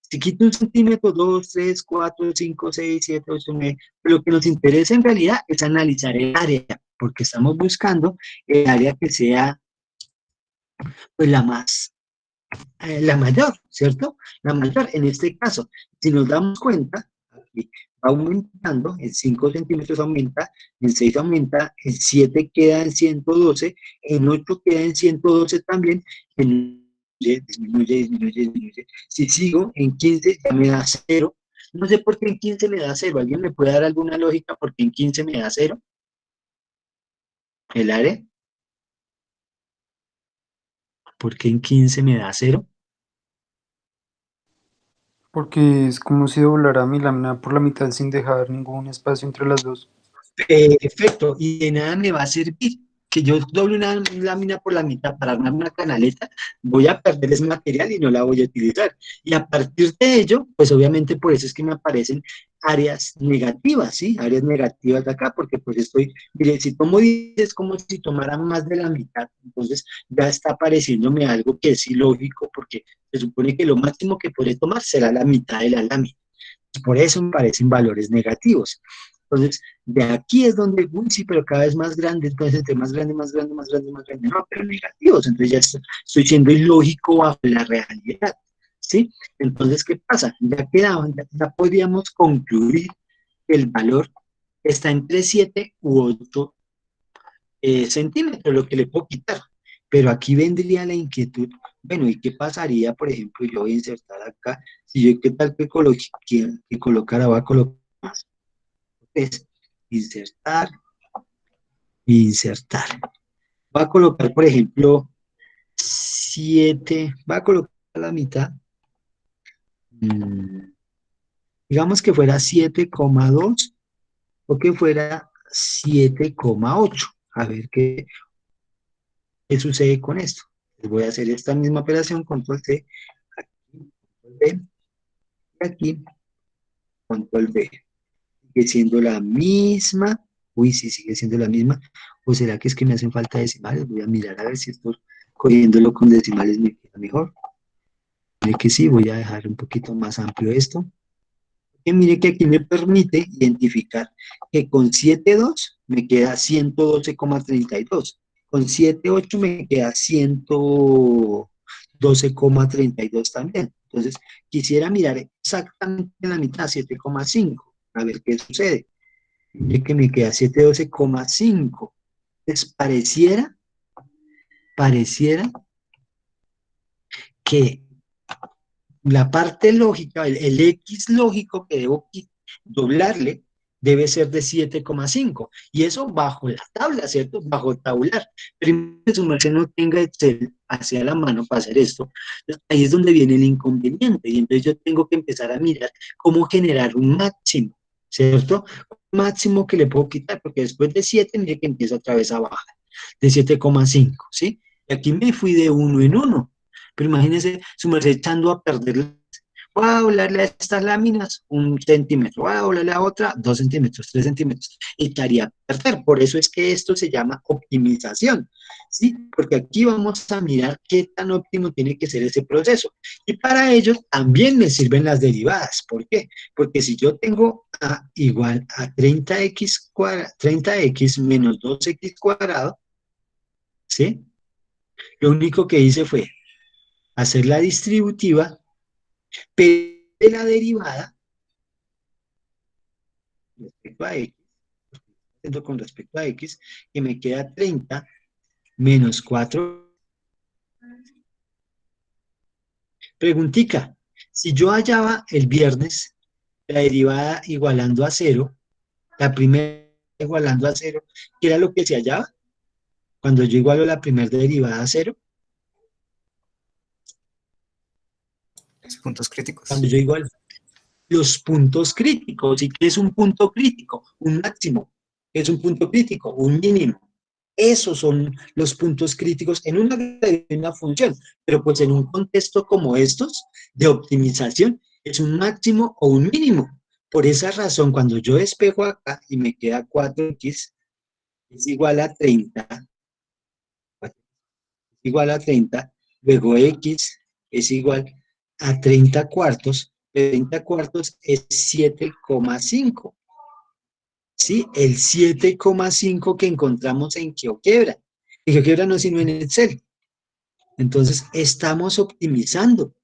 Si quito un centímetro, 2, 3, 4, 5, 6, 7, 8, 9, lo que nos interesa en realidad es analizar el área, porque estamos buscando el área que sea pues la mayor, ¿cierto? La mayor, en este caso, si nos damos cuenta, aquí va aumentando, en 5 centímetros aumenta, en 6 aumenta, en 7 queda en 112, en 8 queda en 112 también, en disminuye, disminuye, disminuye. Si sigo en 15 ya me da 0. No sé por qué en 15 me da 0. ¿Alguien me puede dar alguna lógica por qué en 15 me da 0? ¿El área? ¿Por qué en 15 me da 0? Porque es como si doblara mi lámina por la mitad sin dejar ningún espacio entre las dos. Perfecto, y de nada me va a servir que yo doble una lámina por la mitad para armar una canaleta, voy a perder ese material y no la voy a utilizar. Y a partir de ello, pues obviamente por eso es que me aparecen áreas negativas, ¿sí? Áreas negativas de acá, porque pues estoy, mire, si tomo 10 es como si tomara más de la mitad, entonces ya está apareciéndome algo que es ilógico, porque se supone que lo máximo que podré tomar será la mitad de la lámina. Por eso me parecen valores negativos. Entonces, de aquí es donde, uy, sí, pero cada vez más grande, entonces entre más grande, más grande, más grande, más grande, no, pero negativos, entonces ya estoy siendo ilógico bajo la realidad, ¿sí? Entonces, ¿qué pasa? Ya quedaban, ya podríamos concluir que el valor está entre 7 u 8 centímetros, lo que le puedo quitar. Pero aquí vendría la inquietud, bueno, ¿y qué pasaría, por ejemplo, yo voy a insertar acá, si yo qué tal que colocara, voy a colocar más, es insertar, insertar. Voy a colocar, por ejemplo, 7, voy a colocar la mitad, digamos que fuera 7,2 o que fuera 7,8. A ver qué sucede con esto. Les voy a hacer esta misma operación, control C, aquí, control V, y aquí, control V. Sigue siendo la misma. Uy, sí, sigue siendo la misma. ¿O será que es que me hacen falta decimales? Voy a mirar a ver si esto, cogiéndolo con decimales me queda mejor. Mire que sí, voy a dejar un poquito más amplio esto. Y mire que aquí me permite identificar que con 7,2 me queda 112,32. Con 7,8 me queda 112,32 también. Entonces, quisiera mirar exactamente en la mitad, 7,5, a ver qué sucede. Y que me queda 712,5. Entonces, pareciera que la parte lógica, el X lógico que debo doblarle, debe ser de 7,5. Y eso bajo la tabla, ¿cierto? Bajo tabular. Primero que su merced no tenga Excel hacia la mano para hacer esto, ahí es donde viene el inconveniente. Y entonces yo tengo que empezar a mirar cómo generar un máximo, ¿cierto? Un máximo que le puedo quitar, porque después de 7, mire que empieza otra vez a bajar, de 7,5, ¿sí? Y aquí me fui de uno en uno. Pero imagínense su merced echando a perder. Voy a doblarle a estas láminas 1 centímetro, voy a doblarle a otra 2 centímetros, 3 centímetros, y estaría a perder. Por eso es que esto se llama optimización, ¿sí? Porque aquí vamos a mirar qué tan óptimo tiene que ser ese proceso. Y para ello también me sirven las derivadas. ¿Por qué? Porque si yo tengo A igual a 30x menos 2x cuadrado, ¿sí? Lo único que hice fue hacer la distributiva, pero de la derivada respecto a x, con respecto a x, y me queda 30 menos 4. Preguntica, si yo hallaba el viernes la derivada igualando a 0, la primera igualando a 0, ¿qué era lo que se hallaba? Cuando yo igualo la primera derivada a 0, Los puntos cuando críticos. yo igualo los puntos críticos. ¿Y qué es un punto crítico? Un máximo. ¿Qué es un punto crítico? Un mínimo. Esos son los puntos críticos en una función, pero pues en un contexto como estos de optimización es un máximo o un mínimo. Por esa razón, cuando yo despejo acá y me queda 4x es igual a 30, igual a 30, luego x es igual a 30 cuartos, 30 cuartos es 7,5. ¿Sí? El 7,5 que encontramos en GeoGebra. En GeoGebra no, sino en Excel. Entonces, estamos optimizando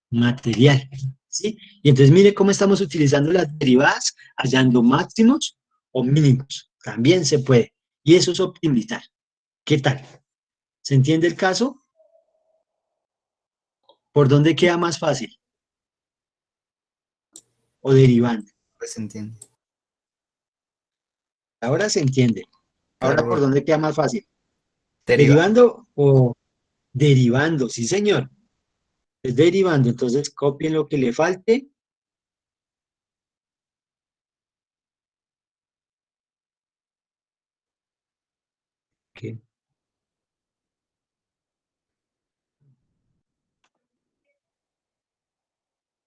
material, ¿sí? Y entonces, mire cómo estamos utilizando las derivadas, hallando máximos o mínimos. También se puede. Y eso es optimizar. ¿Qué tal? ¿Se entiende el caso? ¿Por dónde queda más fácil? ¿O derivando? Pues se entiende. Ahora se entiende. Ahora, ¿por Claro, dónde queda más fácil? derivando. ¿Derivando o derivando? Sí, señor. Es derivando. Entonces, copien lo que le falte. Okay.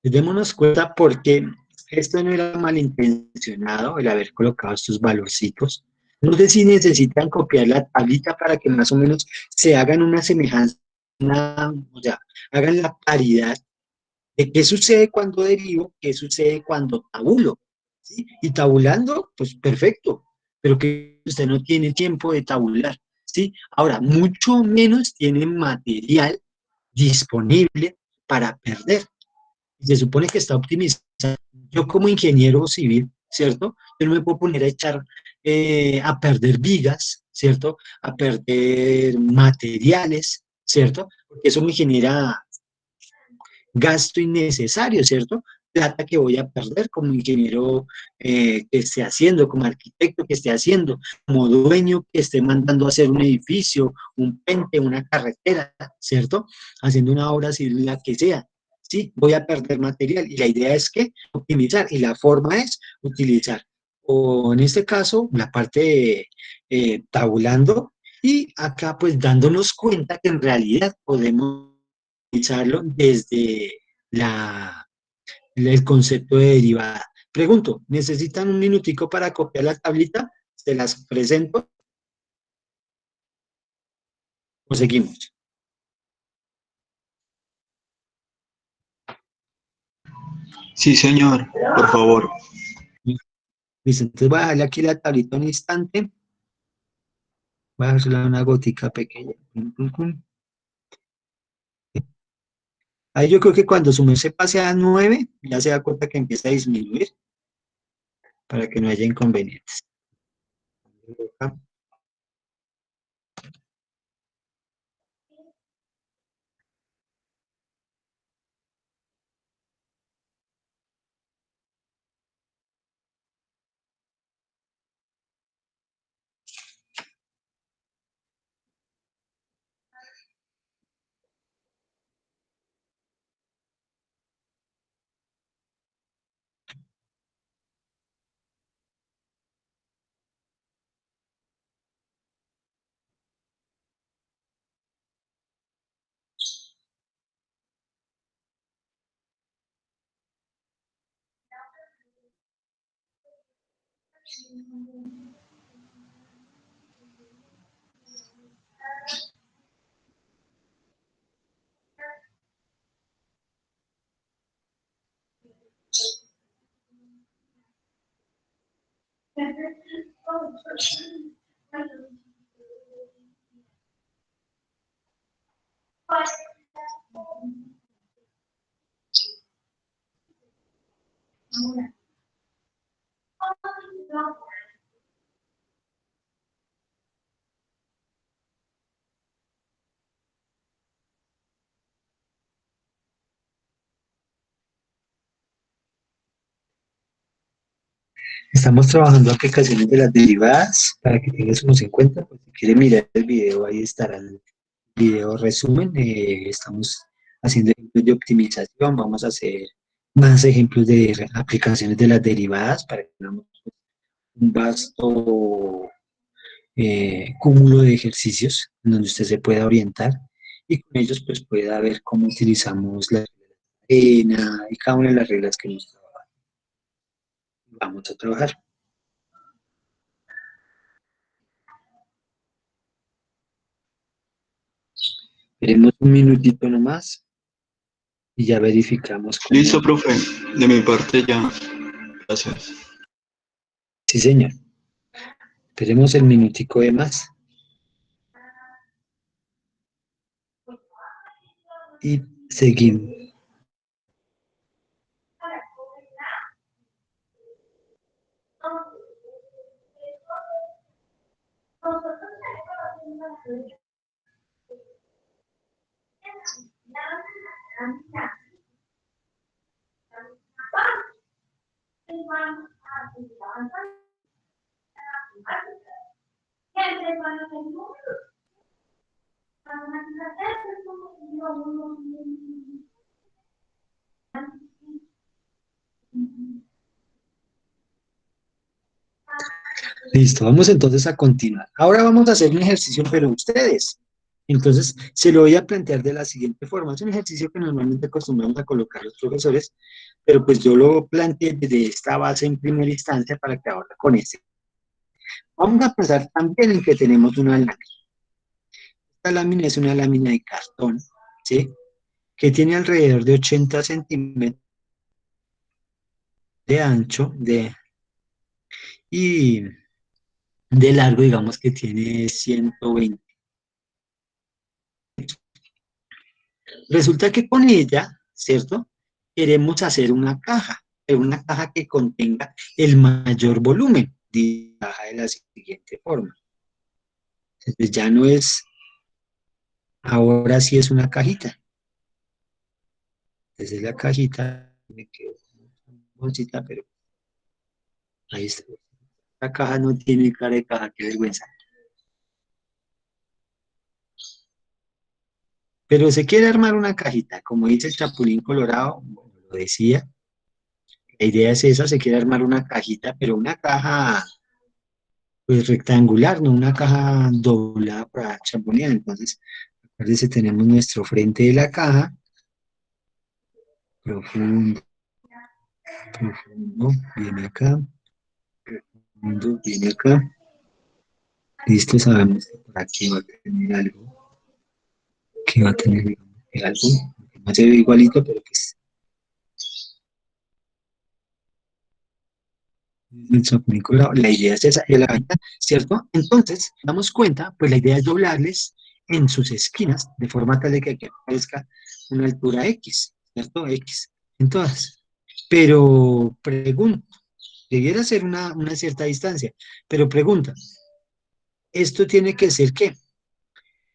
Démonos cuenta porque esto no era malintencionado, el haber colocado estos valorcitos. No sé si necesitan copiar la tablita para que más o menos se hagan una semejanza, o sea, hagan la paridad de qué sucede cuando derivo, qué sucede cuando tabulo, ¿sí? Y tabulando, pues perfecto, pero que usted no tiene tiempo de tabular, ¿sí? Ahora, mucho menos tiene material disponible para perder. Se supone que está optimizado. Yo como ingeniero civil, ¿cierto? Yo no me puedo poner a echar, a perder vigas, ¿cierto? A perder materiales, ¿cierto? Porque eso me genera gasto innecesario, ¿cierto? Plata que voy a perder como ingeniero que esté haciendo, como arquitecto que esté haciendo, como dueño que esté mandando a hacer un edificio, un puente, una carretera, ¿cierto? Haciendo una obra civil, la que sea. Sí, voy a perder material y la idea es que optimizar y la forma es utilizar, o en este caso, la parte de, tabulando y acá pues dándonos cuenta que en realidad podemos utilizarlo desde la, el concepto de derivada. Pregunto, ¿necesitan un minutico para copiar la tablita? ¿Se las presento o seguimos? Sí, señor, por favor. Listo, entonces voy a darle aquí la tablita un instante. Voy a hacerle una gotica pequeña. Pum, pum, pum. Ahí yo creo que cuando su merced pase a 9, ya se da cuenta que empieza a disminuir para que no haya inconvenientes. Estamos trabajando aplicaciones de las derivadas para que tengas en cuenta. Pues, si quiere mirar el video, ahí estará el video resumen. Estamos haciendo ejemplos de optimización. Vamos a hacer más ejemplos de aplicaciones de las derivadas para que tengamos un vasto cúmulo de ejercicios en donde usted se pueda orientar y con ellos pues pueda ver cómo utilizamos la arena y cada una de las reglas que nos vamos a trabajar. Veremos un minutito nomás y ya verificamos cómo. Listo, profe. De mi parte ya. Gracias. Sí, señor. Esperemos el minutico de más. Y seguimos. Listo, vamos entonces a continuar. Ahora vamos a hacer un ejercicio, pero ustedes. Entonces, se lo voy a plantear de la siguiente forma. Es un ejercicio que normalmente acostumbramos a colocar los profesores, pero pues yo lo planteé desde esta base en primera instancia para que ahora con este. Vamos a pensar también en que tenemos una lámina. Esta lámina es una lámina de cartón, ¿sí? Que tiene alrededor de 80 centímetros de ancho y de largo, digamos que tiene 120. Resulta que con ella, ¿cierto? Queremos hacer una caja, pero una caja que contenga el mayor volumen. Caja de la siguiente forma. Entonces ya no es, ahora sí es una cajita. Desde la cajita, me quedo con bolsita, pero ahí está. La caja no tiene cara de caja, qué vergüenza. Pero se quiere armar una cajita, como dice el Chapulín Colorado, bueno, lo decía, la idea es esa, se quiere armar una cajita, pero una caja pues rectangular, no una caja doblada para champonear. Entonces, acuérdense, tenemos nuestro frente de la caja, profundo, profundo, viene acá, profundo, viene acá. Listo, sabemos que por aquí va a tener algo, que va a tener digamos, que algo, que no se ve igualito, pero pues El submicro, la idea es esa, de la venta, ¿cierto? Entonces, damos cuenta, pues la idea es doblarles en sus esquinas, de forma tal de que aquí aparezca una altura X, ¿cierto? X, en todas. Pero pregunto, debiera ser una cierta distancia, pero pregunta, ¿esto tiene que ser qué?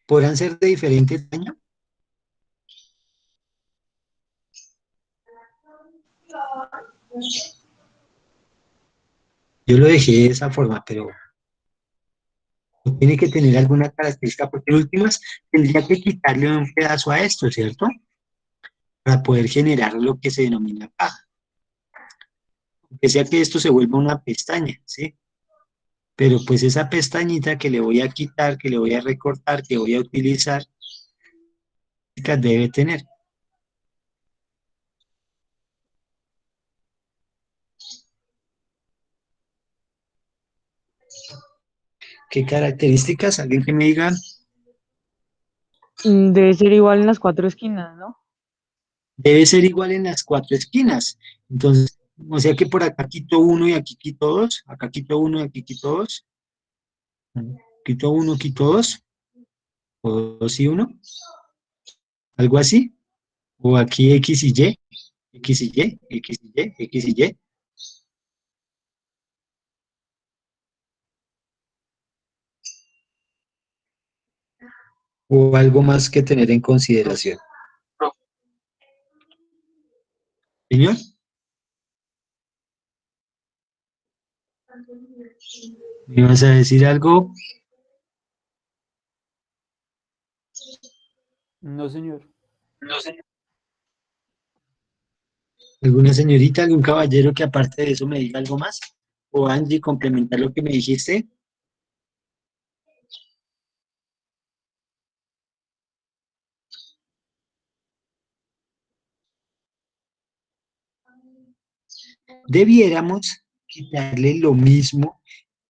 ¿Podrán ser de diferente tamaño? Yo lo dejé de esa forma, pero tiene que tener alguna característica, porque en últimas tendría que quitarle un pedazo a esto, ¿cierto? Para poder generar lo que se denomina paja. Que sea que esto se vuelva una pestaña, ¿sí? Pero pues esa pestañita que le voy a quitar, que le voy a recortar, que voy a utilizar, debe tener. ¿Qué características? Alguien que me diga, Debe ser igual en las cuatro esquinas, ¿no? debe ser igual en las cuatro esquinas. Entonces, o sea que por acá quito uno y aquí quito dos, acá quito uno y aquí quito dos, quito uno, quito dos, o dos y uno, algo así. O aquí X y Y, X y Y, X y Y, X y Y. O algo más que tener en consideración. Señor, ¿me ibas a decir algo? No, señor. ¿Alguna señorita, algún caballero que aparte de eso me diga algo más? O Angie, complementar lo que me dijiste. Debiéramos quitarle lo mismo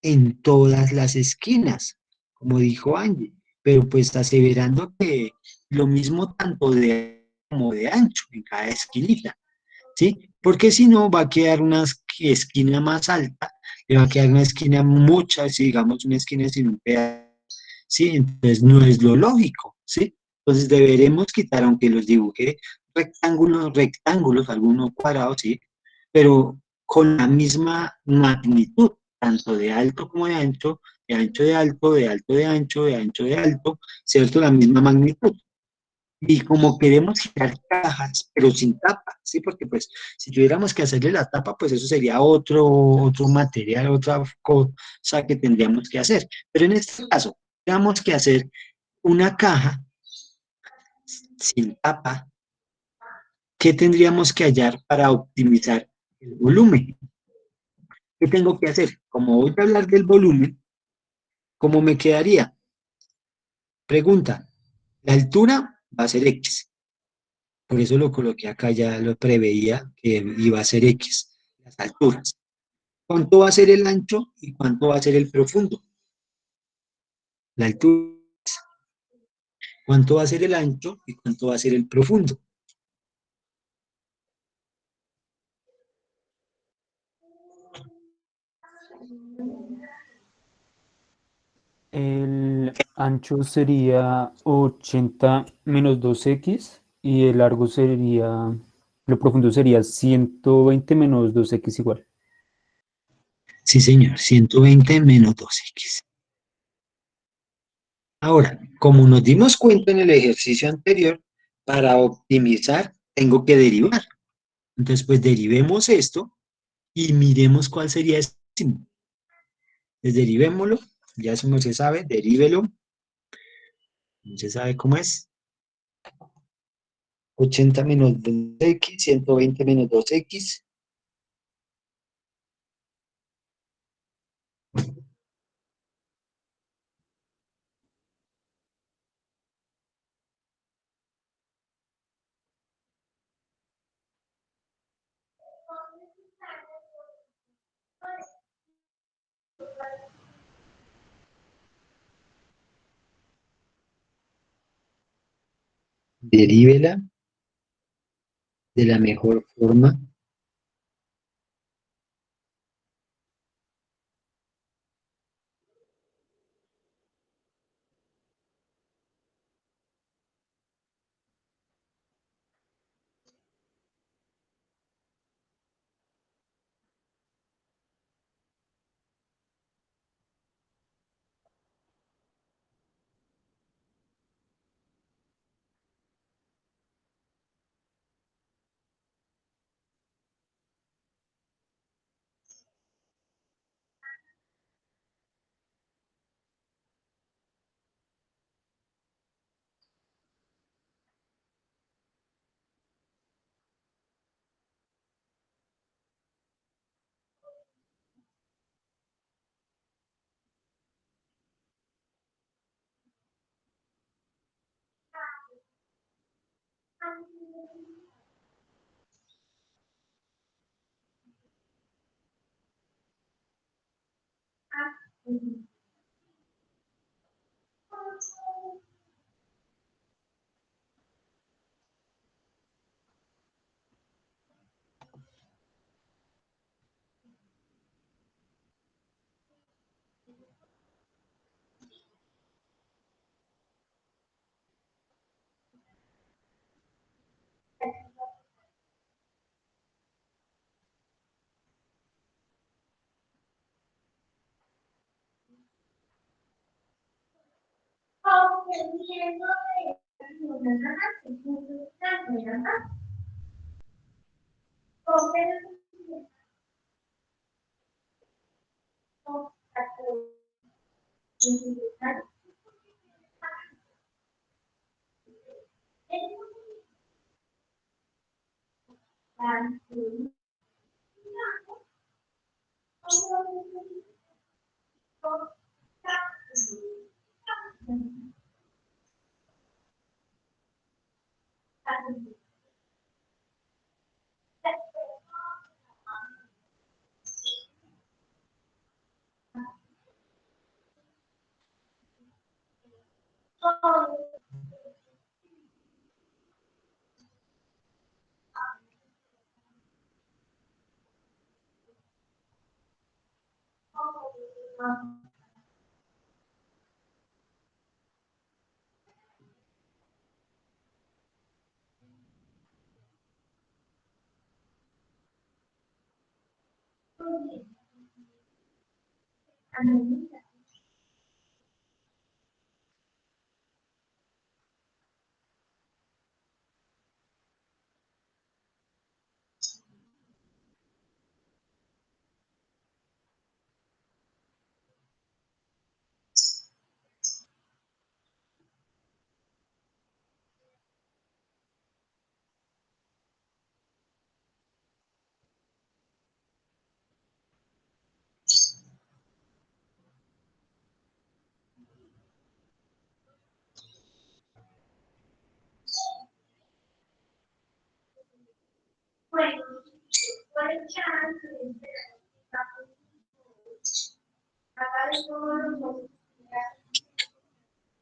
en todas las esquinas, como dijo Angie, pero pues aseverando que lo mismo tanto de como de ancho en cada esquinita, ¿sí? Porque si no va a quedar una esquina más alta, le va a quedar una esquina mucha, si digamos una esquina sin un pedazo, ¿sí? Entonces no es lo lógico, ¿sí? Entonces deberemos quitar, aunque los dibujé rectángulos, rectángulos, algunos cuadrados, ¿sí? Pero con la misma magnitud, tanto de alto como de ancho, de ancho de alto, de alto de ancho, de ancho de alto, ¿cierto? La misma magnitud. Y como queremos girar cajas, pero sin tapa, ¿sí? Porque pues si tuviéramos que hacerle la tapa, pues eso sería otro material, otra cosa que tendríamos que hacer. Pero en este caso, tenemos que hacer una caja sin tapa. ¿Qué tendríamos que hallar para optimizar el volumen? ¿Qué tengo que hacer? Como voy a hablar del volumen, ¿cómo me quedaría? Pregunta, la altura va a ser X. Por eso lo coloqué acá, ya lo preveía que iba a ser X, las alturas. ¿Cuánto va a ser el ancho y cuánto va a ser el profundo? La altura. ¿Cuánto va a ser el ancho y cuánto va a ser el profundo? El ancho sería 80 menos 2x y el largo sería, lo profundo sería 120 menos 2x igual. Sí, señor, 120 menos 2X. Ahora, como nos dimos cuenta en el ejercicio anterior, para optimizar tengo que derivar. Entonces, pues derivemos esto y miremos cuál sería este máximo. Entonces, derivémoslo, ya eso no se sabe, derívelo, no se sabe cómo es. 80 menos 2X, 120 menos 2X. Derívela de la mejor forma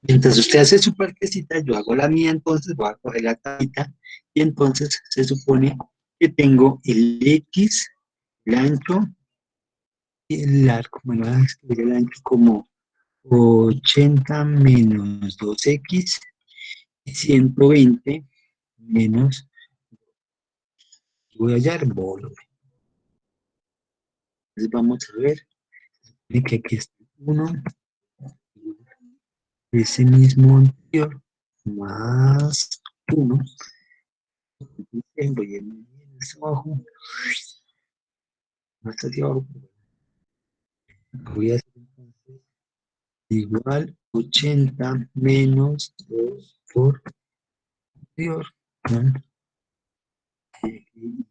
Mientras usted hace su partecita, yo hago la mía, entonces voy a coger la tablita y entonces se supone que tengo el X, el ancho y el largo. Bueno, voy a escribir el ancho como 80 menos 2X y 120 menos, voy a hallar volumen. Entonces vamos a ver, que aquí está 1, ese mismo anterior, más 1, voy a ir hacia abajo, más hacia abajo, voy a hacer entonces igual 80 menos 2 por anterior, ¿no?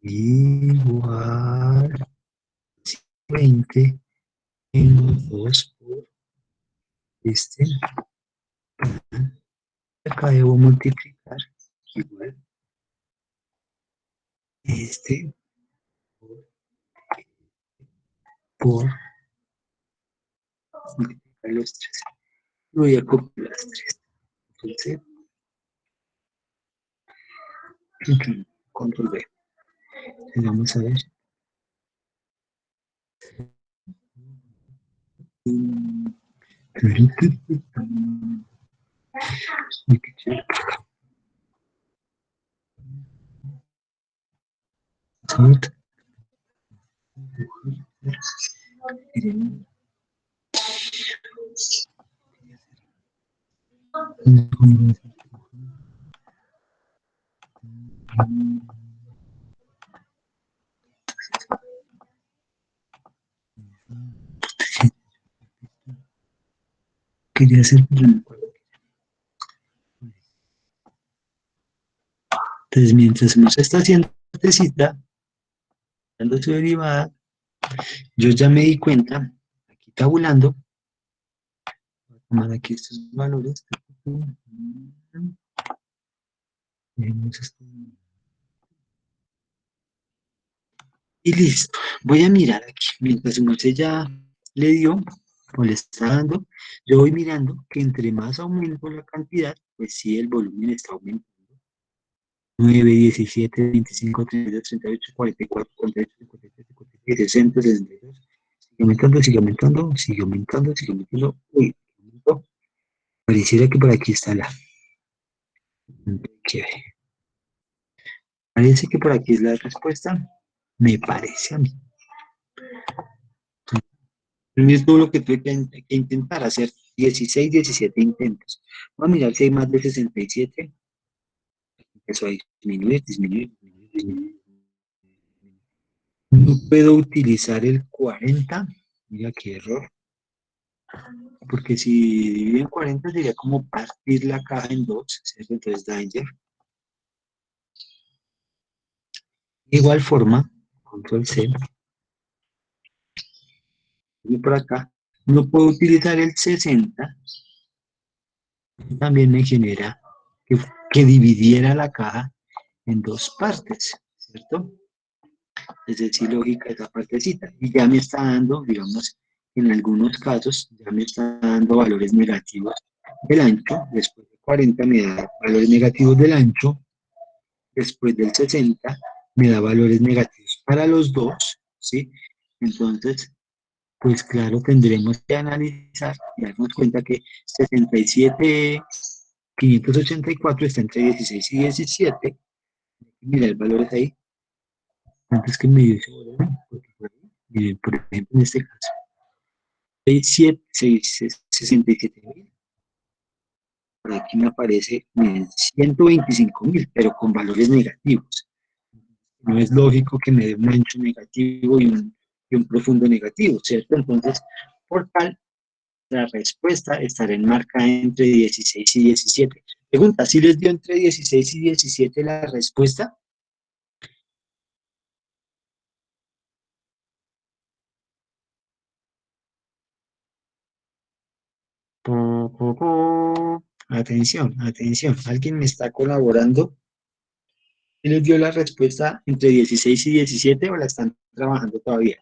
Igual 20 menos 2 por este, acá debo multiplicar igual este por multiplicar los tres. Voy a copiar las tres. Entonces, control B. Vamos a ver. Quería hacer, pero no me acuerdo. Entonces, mientras nos está haciendo tecita, dando su derivada, yo ya me di cuenta, aquí tabulando, voy a tomar aquí estos valores. Vemos esto. Y listo. Voy a mirar aquí. Mientras su merced ya le dio o le está dando, yo voy mirando que entre más aumento la cantidad, pues sí, el volumen está aumentando. 9, 17, 25, 32, 38, 44, 48, 57, 57, 60, 62. Sigue aumentando, sigue aumentando, sigue aumentando, sigue aumentando. Uy, aumentó. Pareciera que por aquí está la. Que parece que por aquí es la respuesta. Me parece a mí. Es todo lo que tuve que intentar hacer. 16, 17 intentos. Voy a mirar si hay más de 67. Empezó a disminuir, disminuir, disminuir, disminuir. No puedo utilizar el 40. Mira qué error. Porque si divido en 40 sería como partir la caja en dos, ¿cierto? Entonces danger. De igual forma, control C, y por acá, no puedo utilizar el 60, también me genera que dividiera la caja en dos partes, ¿cierto? Es decir, lógica esa partecita. Y ya me está dando, digamos, en algunos casos, ya me está dando valores negativos del ancho. Después de 40 me da valores negativos del ancho. Después del 60 me da valores negativos para los dos, ¿sí? Entonces, pues claro, tendremos que analizar y darnos cuenta que 67, 584 está entre 16 y 17. Mira el valor es ahí. Antes que me dice, miren, por ejemplo, en este caso, 67.000. Por aquí me aparece, miren, 125.000, pero con valores negativos. No es lógico que me dé un ancho negativo y un profundo negativo, ¿cierto? Entonces, por tal, la respuesta estará enmarcada entre 16 y 17. Pregunta, ¿si les dio entre 16 y 17 la respuesta? Atención, atención, ¿alguien me está colaborando? ¿Y les dio la respuesta entre 16 y 17 o la están trabajando todavía?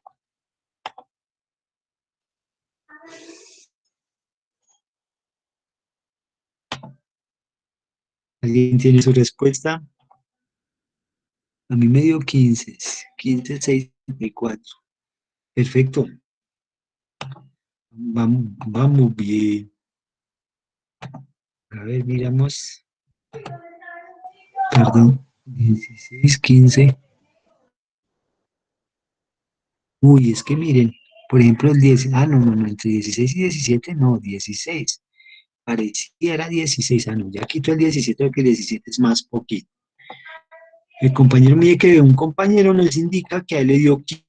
¿Alguien tiene su respuesta? A mí me dio 15, 15, 64. Perfecto. Vamos, vamos bien. A ver, miramos. Perdón. 16, 15. Uy, es que miren, por ejemplo, el 10. Ah, no, no, no, entre 16 y 17, no, 16. Pareciera 16. Ah, no, ya quito el 17 porque el 17 es más poquito. El compañero mide que de un compañero nos indica que a él le dio 15,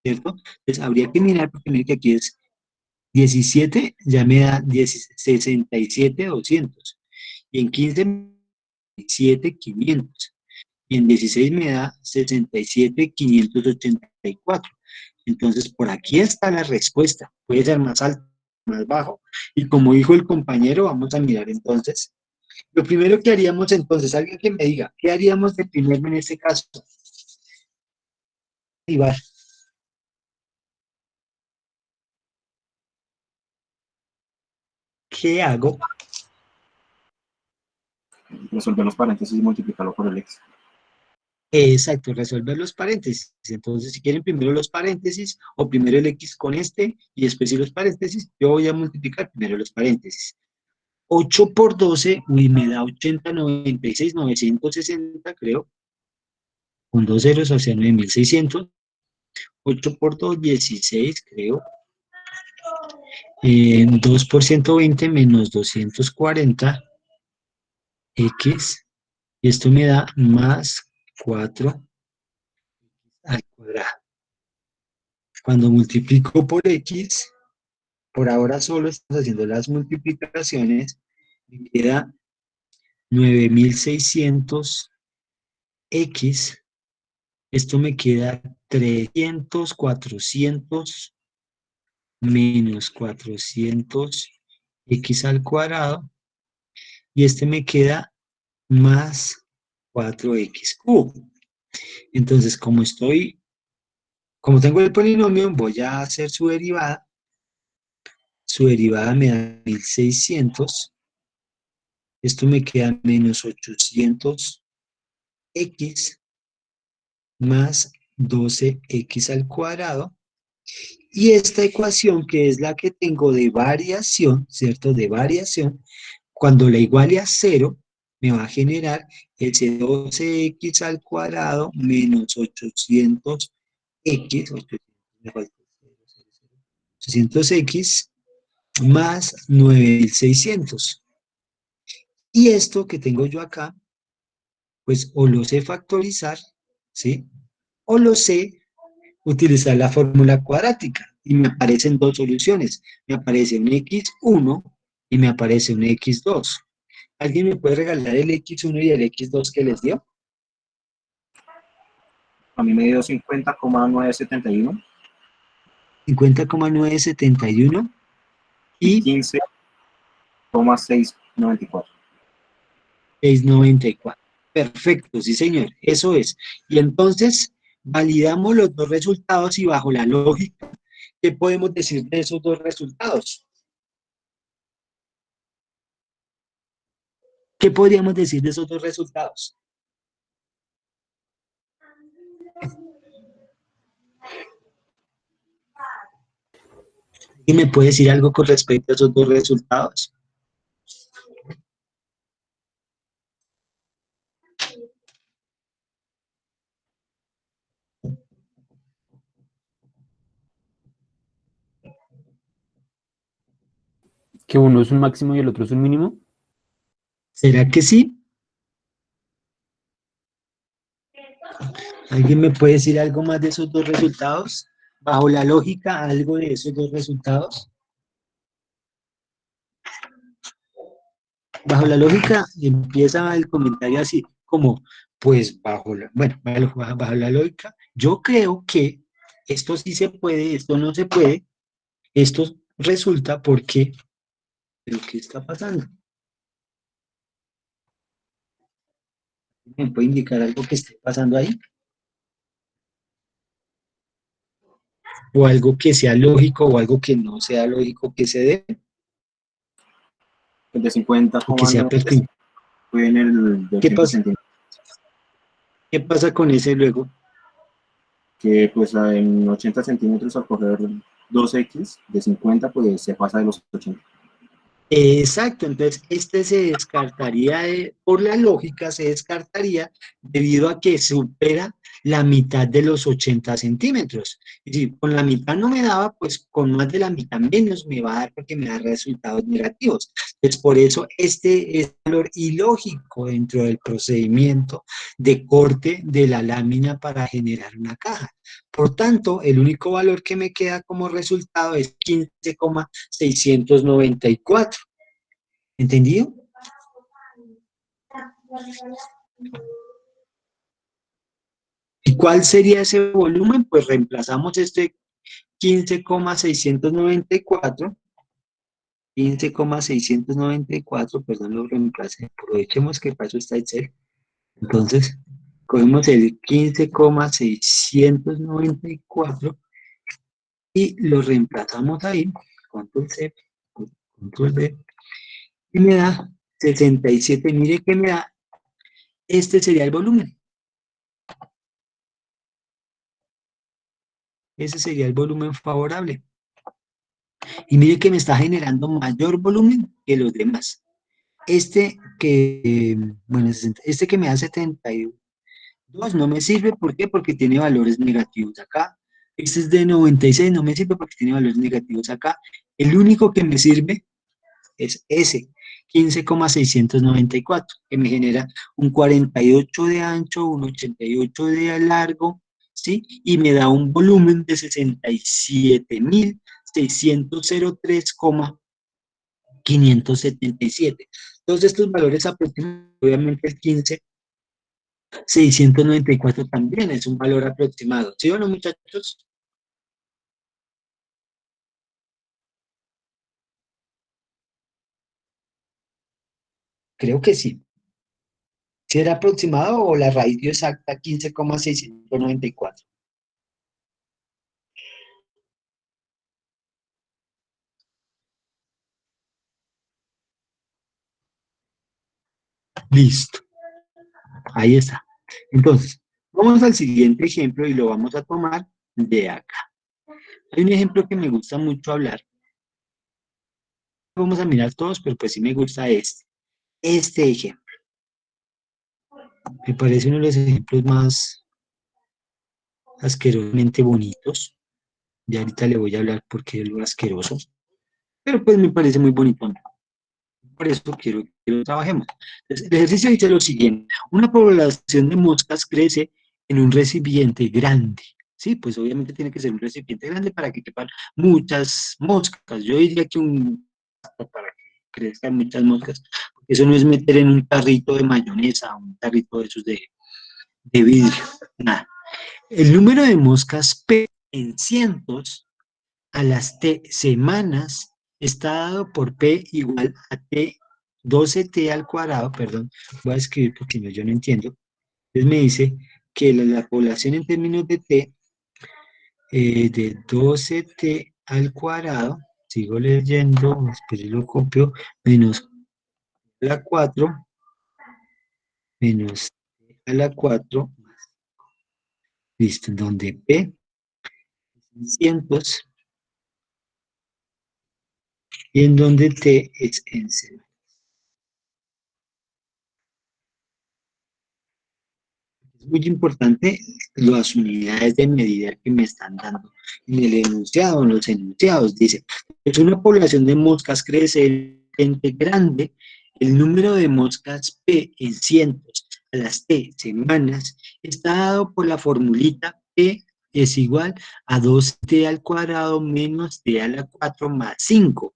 ¿cierto? Entonces habría que mirar porque mire que aquí es 17, ya me da 67,200. Y en 15 7,500. Y en 16 me da 67,584. Entonces, por aquí está la respuesta. Puede ser más alto, más bajo. Y como dijo el compañero, vamos a mirar entonces. Lo primero que haríamos entonces, alguien que me diga, ¿qué haríamos de primero en este caso? Iván, ¿qué hago? Resolver los paréntesis y multiplicarlo por el x. Exacto, resolver los paréntesis. Entonces, si quieren primero los paréntesis o primero el x con este y después si los paréntesis, yo voy a multiplicar primero los paréntesis. 8 por 12, uy, me da 80, 96, 960, creo, con dos ceros, o sea, 9.600. 8 por 2, 16, creo. 2 por 120 menos 240, x, y esto me da más 4 al cuadrado. Cuando multiplico por x, por ahora solo estamos haciendo las multiplicaciones, me queda 9.600 x, esto me queda 300, 400 menos 400 x al cuadrado, y este me queda más 4x cubo. Entonces, como tengo el polinomio, voy a hacer su derivada. Su derivada me da 1600. Esto me queda menos 800x más 12x al cuadrado. Y esta ecuación, que es la que tengo de variación, ¿cierto? De variación, cuando la iguale a 0, me va a generar ese 12x al cuadrado menos 800x, 800x más 9600. Y esto que tengo yo acá, pues o lo sé factorizar, ¿sí? O lo sé utilizar la fórmula cuadrática. Y me aparecen dos soluciones. Me aparece un x1 y me aparece un x2. ¿Alguien me puede regalar el x1 y el x2 que les dio? A mí me dio 50,971 50,971 y y 15,694. 694. Perfecto, sí señor, eso es. Y entonces validamos los dos resultados y bajo la lógica, ¿qué podemos decir de esos dos resultados? ¿Qué podríamos decir de esos dos resultados? ¿Y me puede decir algo con respecto a esos dos resultados? Que uno es un máximo y el otro es un mínimo. ¿Será que sí? ¿Alguien me puede decir algo más de esos dos resultados? Bajo la lógica, algo de esos dos resultados. Bajo la lógica empieza el comentario así, como, pues bajo la lógica, yo creo que esto sí se puede, esto no se puede, esto resulta porque, ¿pero qué está pasando? ¿Me puede indicar algo que esté pasando ahí? O algo que sea lógico o algo que no sea lógico que se dé, El de o que sea 50,9 perfecto. fue en el de ¿Qué 80 pasa? centímetros, ¿Qué pasa con ese luego? que pues en 80 centímetros al coger 2x de 50 pues se pasa de los 80. Exacto, entonces este se descartaría, por la lógica se descartaría debido a que supera la mitad de los 80 centímetros. Y si con la mitad no me daba, pues con más de la mitad menos me va a dar porque me da resultados negativos. Entonces por eso este es valor ilógico dentro del procedimiento de corte de la lámina para generar una caja. Por tanto, el único valor que me queda como resultado es 15,694. ¿Entendido? ¿Y cuál sería ese volumen? Pues reemplazamos este 15,694, 15,694, perdón, lo reemplacé. Aprovechemos que para eso está Excel. Entonces, cogemos el 15,694 y lo reemplazamos ahí, control C, control V, y me da 67. Mire que me da, este sería el volumen. Ese sería el volumen favorable. Y mire que me está generando mayor volumen que los demás. Este que me da 72 no me sirve. ¿Por qué? Porque tiene valores negativos acá. Este es de 96, no me sirve porque tiene valores negativos acá. El único que me sirve es ese, 15,694, que me genera un 48 de ancho, un 88 de largo, ¿sí? Y me da un volumen de 67,603,577. Todos estos valores aproximadamente, obviamente el 15,694 también es un valor aproximado. ¿Sí o no, muchachos? Creo que sí. ¿Si era aproximado o la raíz dio exacta 15,694? Listo, ahí está. Entonces, vamos al siguiente ejemplo y lo vamos a tomar de acá. Hay un ejemplo que me gusta mucho hablar. Vamos a mirar todos, pero pues sí me gusta este ejemplo. Me parece uno de los ejemplos más asquerosamente bonitos. Ya ahorita le voy a hablar porque es lo asqueroso. Pero pues me parece muy bonito, ¿no? Por eso quiero que lo trabajemos. Entonces, el ejercicio dice lo siguiente. Una población de moscas crece en un recipiente grande. Sí, pues obviamente tiene que ser un recipiente grande para que quepan muchas moscas. Yo diría que para que crezcan muchas moscas. Porque eso no es meter en un tarrito de mayonesa, un tarrito de esos de vidrio. Nada. El número de moscas P en cientos a las T semanas está dado por P igual a T 12T al cuadrado, perdón, voy a escribir porque yo no entiendo. Entonces me dice que la población en términos de T, de 12T al cuadrado, sigo leyendo, después lo copio, menos la 4, menos T a la 4, listo, donde P es cientos y en donde T es en semanas. Es muy importante las unidades de medida que me están dando en el enunciado, en los enunciados. Dice, es una población de moscas creciente grande, el número de moscas P en cientos a las T semanas está dado por la formulita P es igual a 2T al cuadrado menos T a la 4 más 5.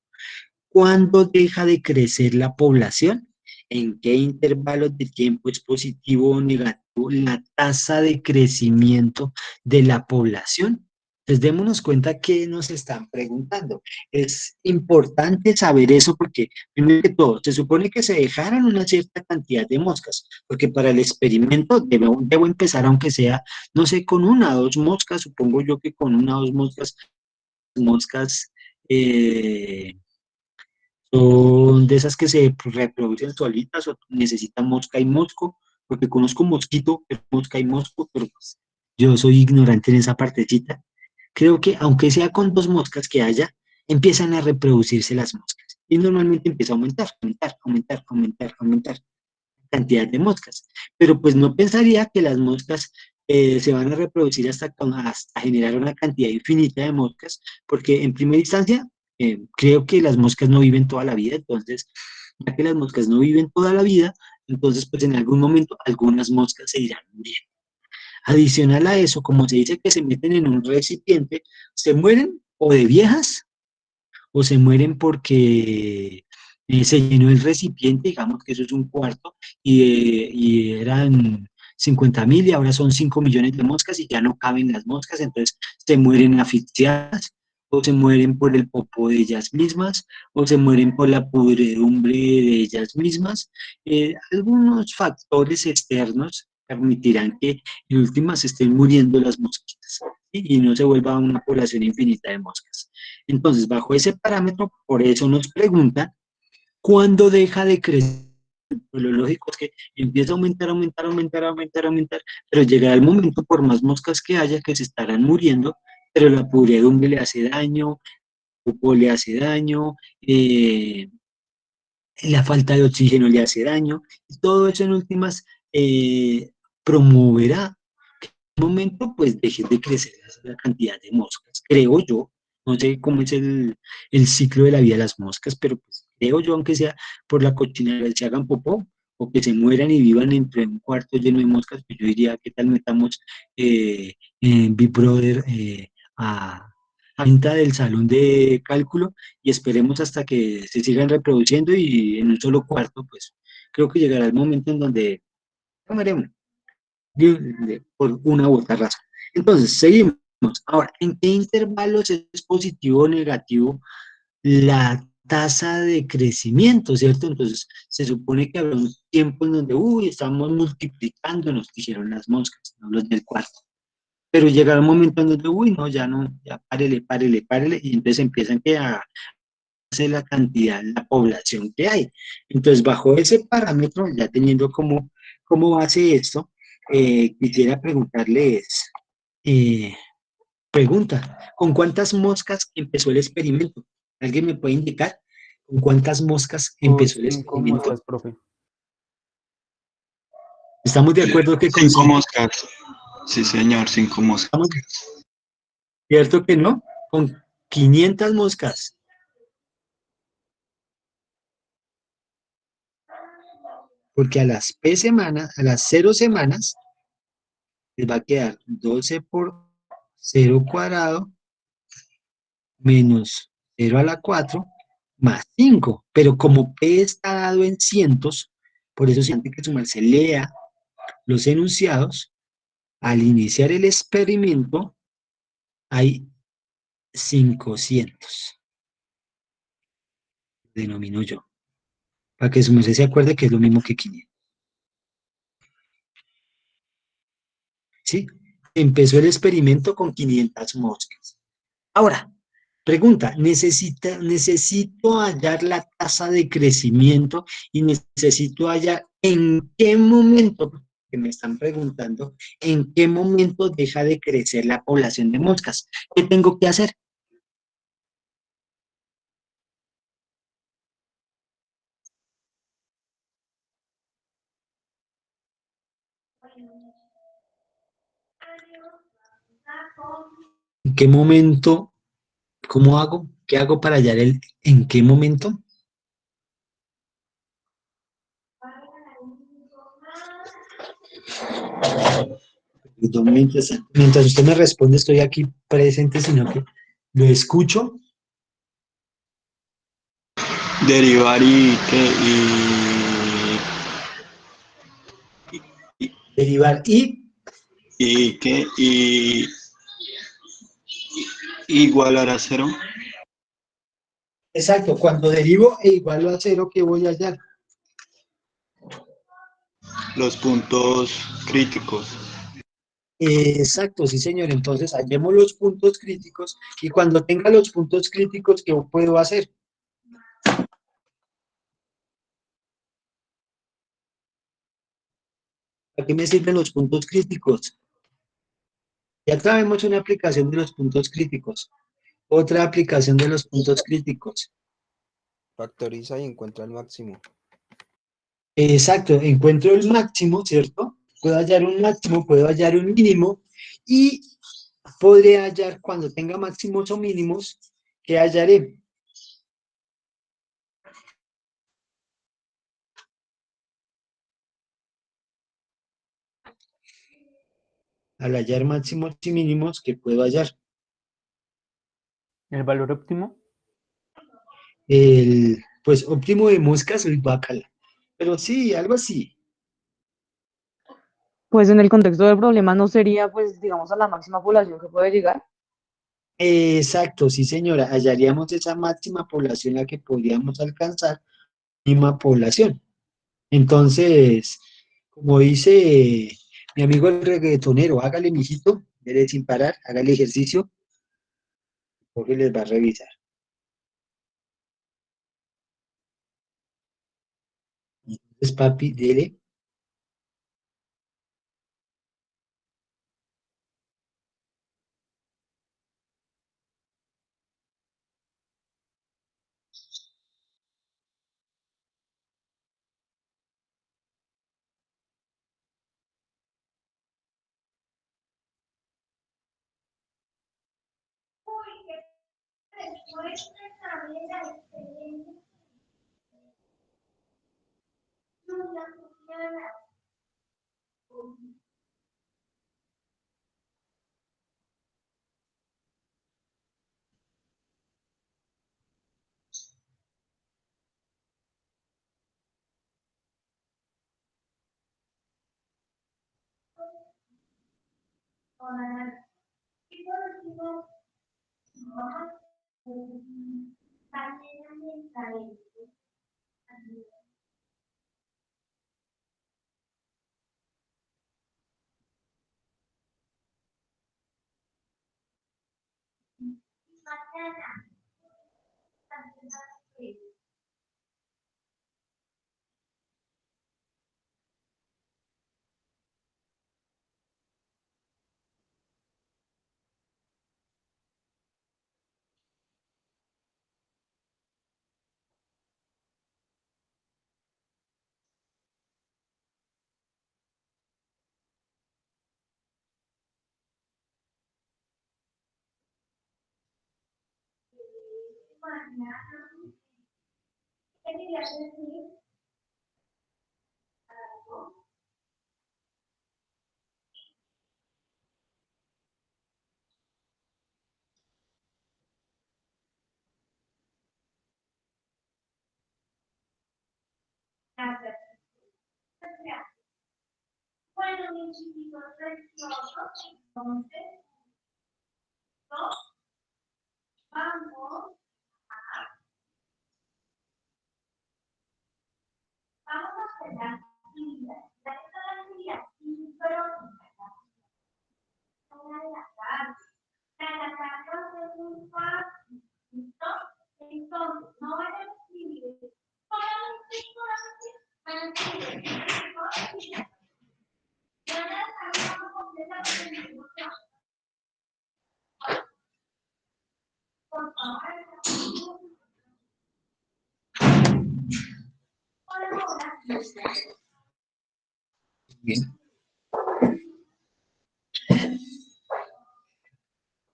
¿Cuándo deja de crecer la población? ¿En qué intervalos de tiempo es positivo o negativo la tasa de crecimiento de la población? Entonces, démonos cuenta que nos están preguntando. Es importante saber eso porque, primero que todo, se supone que se dejaran una cierta cantidad de moscas, porque para el experimento debo empezar, aunque sea, no sé, con una o dos moscas, supongo yo que con una o dos moscas eh, son de esas que se reproducen solitas o necesitan mosca y mosco, porque conozco mosquito, mosca y mosco, pero pues yo soy ignorante en esa partecita. Creo que aunque sea con dos moscas que haya, empiezan a reproducirse las moscas. Y normalmente empieza a aumentar, aumentar, aumentar, aumentar, aumentar la cantidad de moscas. Pero pues no pensaría que las moscas se van a reproducir hasta generar una cantidad infinita de moscas, porque en primera instancia creo que las moscas no viven toda la vida, entonces, ya que las moscas no viven toda la vida, entonces pues en algún momento algunas moscas se irán muriendo. Adicional a eso, como se dice que se meten en un recipiente, se mueren o de viejas o se mueren porque se llenó el recipiente, digamos que eso es un cuarto, y eran 50.000 y ahora son 5 millones de moscas y ya no caben las moscas, entonces se mueren asfixiadas, o se mueren por el popó de ellas mismas, o se mueren por la pudredumbre de ellas mismas. Algunos factores externos permitirán que en últimas estén muriendo las mosquitas, ¿sí? Y no se vuelva una población infinita de moscas. Entonces, bajo ese parámetro, por eso nos preguntan cuándo deja de crecer. Pues lo lógico es que empieza a aumentar, aumentar, aumentar, aumentar, aumentar, pero llegará el momento, por más moscas que haya, que se estarán muriendo, pero la pudredumbre le hace daño, el popó le hace daño, la falta de oxígeno le hace daño, y todo eso en últimas promoverá que en un momento pues deje de crecer la cantidad de moscas, creo yo. No sé cómo es el ciclo de la vida de las moscas, pero pues creo yo, aunque sea por la cochinera, se hagan popó o que se mueran y vivan entre un cuarto lleno de moscas, pues yo diría, ¿qué tal metamos en Big Brother a venta del salón de cálculo y esperemos hasta que se sigan reproduciendo y en un solo cuarto, pues creo que llegará el momento en donde comeremos por una u otra razón. Entonces, seguimos. Ahora, ¿en qué intervalos es positivo o negativo la tasa de crecimiento, ¿cierto? Entonces, se supone que habrá un tiempo en donde, uy, estamos multiplicando, nos dijeron las moscas, no los del cuarto. Pero llegará un momento en donde, uy, no, ya no, ya párele, párele, párele, y entonces empiezan que a hacer la cantidad, la población que hay. Entonces, bajo ese parámetro, ya teniendo como base esto, quisiera preguntarles, eh, pregunta, ¿con cuántas moscas empezó el experimento? ¿Alguien me puede indicar con cuántas moscas Con empezó el 5 moscas, experimento? profe. ¿Estamos de acuerdo que con Cinco cinco? moscas. Sí, señor, 5 moscas. ¿Estamos cierto que no? Con 500 moscas. Porque a las P semanas, a las 0 semanas, les va a quedar 12 por 0 cuadrado menos 0 a la 4 más 5. Pero como P está dado en cientos, por eso siempre que sumarse lea los enunciados, al iniciar el experimento hay 500, denomino yo, para que su merced se acuerde que es lo mismo que 500. ¿Sí? Empezó el experimento con 500 moscas. Ahora, pregunta, necesito hallar la tasa de crecimiento y necesito hallar en qué momento, que me están preguntando, en qué momento deja de crecer la población de moscas. ¿Qué tengo que hacer? ¿En qué momento? ¿Cómo hago? ¿Qué hago para hallar en qué momento? Perdón, mientras usted me responde, estoy aquí presente, sino que lo escucho. Derivar Derivar y que igualar a cero exacto, cuando derivo e igualo a cero, ¿qué voy a hallar? los puntos críticos. Exacto, sí, señor. Entonces, hallemos los puntos críticos y cuando tenga los puntos críticos, ¿qué puedo hacer? ¿Para qué me sirven los puntos críticos? Ya sabemos una aplicación de los puntos críticos. Otra aplicación de los puntos críticos. Factoriza y encuentra el máximo. Exacto, encuentro el máximo, ¿cierto? Puedo hallar un máximo, puedo hallar un mínimo y podré hallar cuando tenga máximos o mínimos, ¿qué hallaré? Al hallar máximos y mínimos, ¿qué puedo hallar? El valor óptimo. Pues óptimo de moscas o el bacala. Pero sí, algo así. Pues en el contexto del problema no sería, pues, digamos, a la máxima población que puede llegar. Exacto, sí, señora. Hallaríamos esa máxima población a la que podríamos alcanzar, misma población. Entonces, como dice mi amigo el reggaetonero, hágale, mijito, dele sin parar, hágale ejercicio, porque les va a revisar. Entonces, papi, dele. Bien.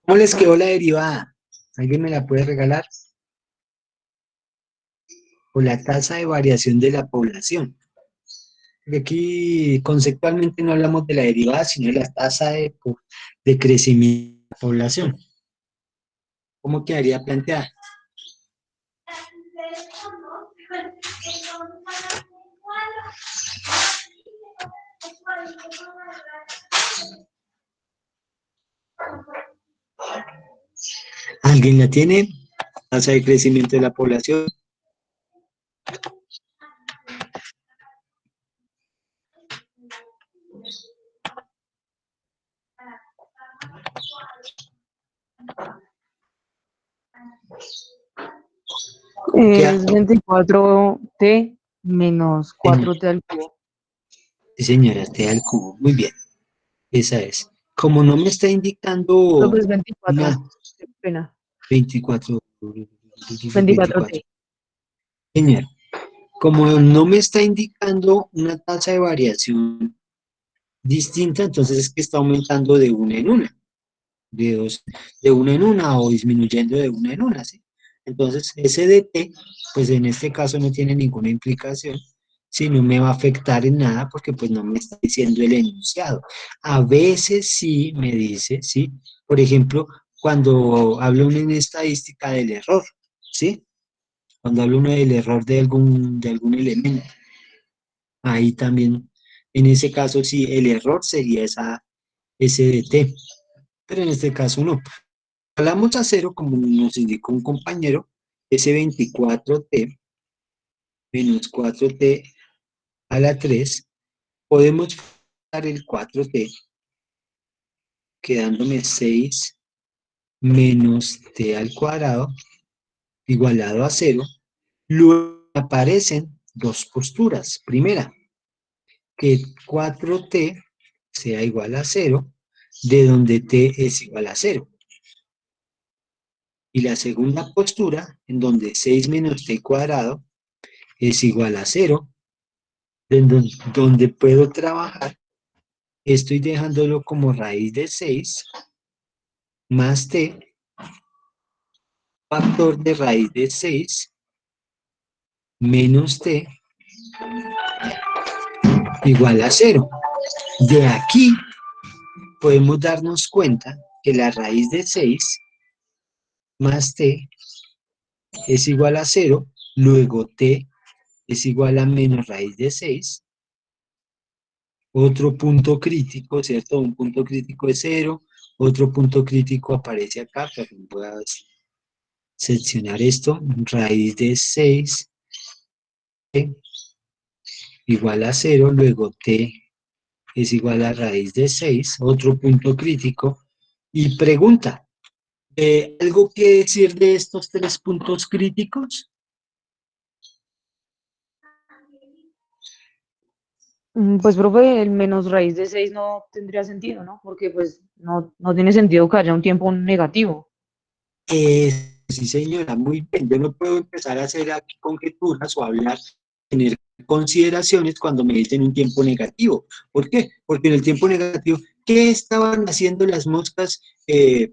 ¿Cómo les quedó la derivada? ¿Alguien me la puede regalar? O la tasa de variación de la población. Porque aquí conceptualmente no hablamos de la derivada, sino de la tasa de crecimiento de la población. ¿Cómo quedaría planteada? ¿Alguien la tiene? Tasa de crecimiento de la población. Es 24t menos 4t al cubo. Sí, señora, T al cubo. Muy bien. Esa es. Como no me está indicando Pues 24. una Qué pena. 24, 24. 24t. Señora, como no me está indicando una tasa de variación distinta, entonces es que está aumentando de una en una, de dos, de una en una o disminuyendo de una en una, ¿sí? Entonces, ese de t, pues en este caso no tiene ninguna implicación, si no me va a afectar en nada porque pues no me está diciendo el enunciado. A veces sí me dice, ¿sí? Por ejemplo, cuando hablo en estadística del error, ¿sí? Cuando hablo uno del error de algún elemento, ahí también, en ese caso sí, el error sería esa SDT, pero en este caso no. Hablamos a cero, como nos indicó un compañero, ese 24t menos 4t a la 3, podemos dar el 4t, quedándome 6 menos t al cuadrado, igualado a 0. Luego aparecen dos posturas. Primera, que 4t sea igual a 0, de donde t es igual a 0. Y la segunda postura, en donde 6 menos t cuadrado es igual a 0, donde puedo trabajar, estoy dejándolo como raíz de 6 más t, factor de raíz de 6 menos t igual a 0. De aquí podemos darnos cuenta que la raíz de 6 más t es igual a 0, luego t es igual a menos raíz de 6. Otro punto crítico, ¿cierto? Un punto crítico es 0, otro punto crítico aparece acá, pero no puedo decir. seccionar esto, raíz de 6 igual a 0, luego t es igual a raíz de 6, otro punto crítico, y pregunta, ¿algo que decir de estos 3 puntos críticos? Pues, profe, el menos raíz de 6 no tendría sentido, ¿no? Porque pues no tiene sentido que haya un tiempo negativo. Sí, señora, muy bien. Yo no puedo empezar a hacer aquí conjeturas o hablar, tener consideraciones cuando me dicen un tiempo negativo. ¿Por qué? Porque en el tiempo negativo, ¿qué estaban haciendo las moscas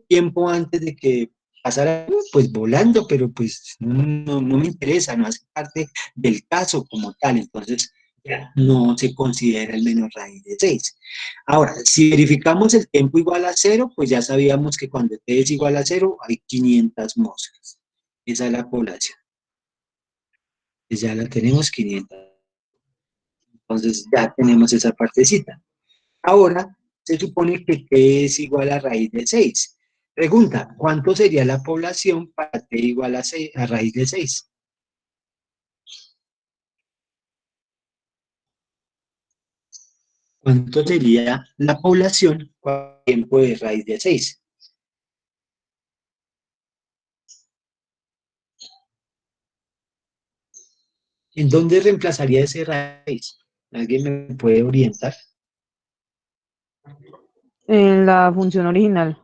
tiempo antes de que pasara? Pues volando, pero pues no me interesa, no hace parte del caso como tal. Entonces, ya no se considera el menos raíz de 6. Ahora, si verificamos el tiempo igual a 0, pues ya sabíamos que cuando t es igual a 0 hay 500 moscas. Esa es la población. Pues ya la tenemos 500. Entonces ya tenemos esa partecita. Ahora, se supone que t es igual a raíz de 6. Pregunta, ¿cuánto sería la población para t igual a, 6, a raíz de 6? ¿Cuánto sería la población con tiempo de raíz de 6? ¿En dónde reemplazaría ese raíz? ¿Alguien me puede orientar? En la función original.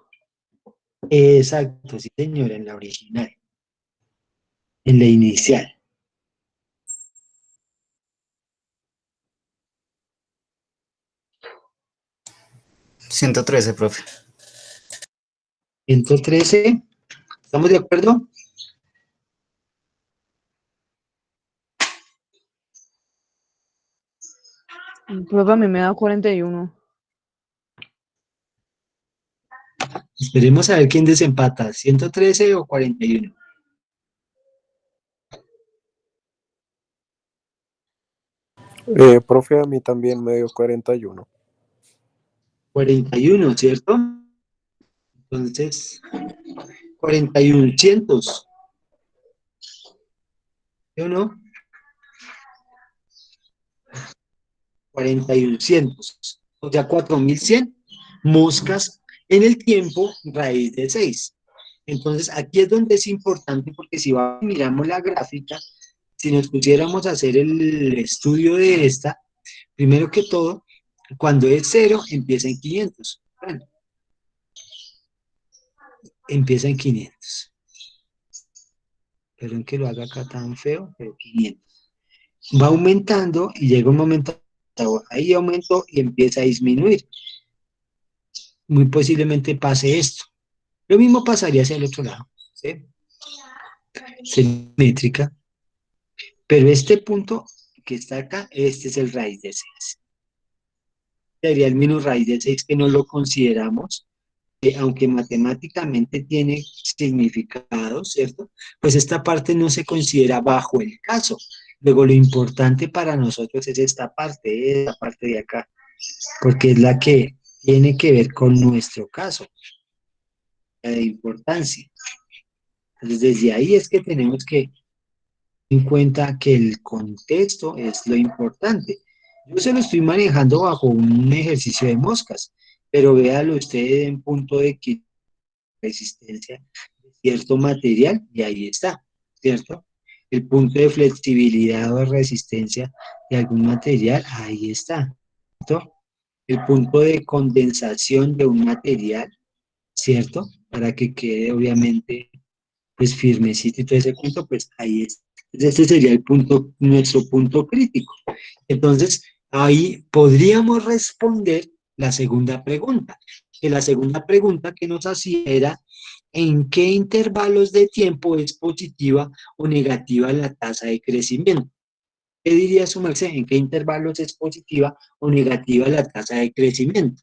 Exacto, sí señora, en la original, en la inicial. 113, profe. 113, ¿estamos de acuerdo? Profe, a mí me da 41. Esperemos a ver quién desempata, 113 o 41. Profe, a mí también me dio 41. 41, ¿cierto? Entonces, 41 cientos, ¿sí o no? 41 cientos, o sea, 4100 moscas en el tiempo raíz de 6. Entonces, aquí es donde es importante, porque si miramos la gráfica, si nos pusiéramos a hacer el estudio de esta, primero que todo, cuando es 0, empieza en 500. Bueno, empieza en 500. Perdón que lo haga acá tan feo, pero 500. Va aumentando y llega un momento, ahí aumentó y empieza a disminuir. Muy posiblemente pase esto. Lo mismo pasaría hacia el otro lado, ¿sí? Simétrica. Pero este punto que está acá, este es el raíz de 6. Sería el menos raíz de 6 que no lo consideramos, aunque matemáticamente tiene significado, ¿cierto? Pues esta parte no se considera bajo el caso. Luego lo importante para nosotros es esta parte de acá, porque es la que tiene que ver con nuestro caso, la de importancia. Entonces desde ahí es que tenemos que tener en cuenta que el contexto es lo importante. Yo se lo estoy manejando bajo un ejercicio de moscas, pero véalo usted en punto de resistencia de cierto material y ahí está, ¿cierto? El punto de flexibilidad o de resistencia de algún material, ahí está, ¿cierto? El punto de condensación de un material, ¿cierto? Para que quede obviamente pues firmecito y todo ese punto, pues ahí es. Este sería el punto, nuestro punto crítico. Entonces, ahí podríamos responder la segunda pregunta. Que la segunda pregunta que nos hacía era, ¿en qué intervalos de tiempo es positiva o negativa la tasa de crecimiento? ¿Qué diría su merced? ¿En qué intervalos es positiva o negativa la tasa de crecimiento?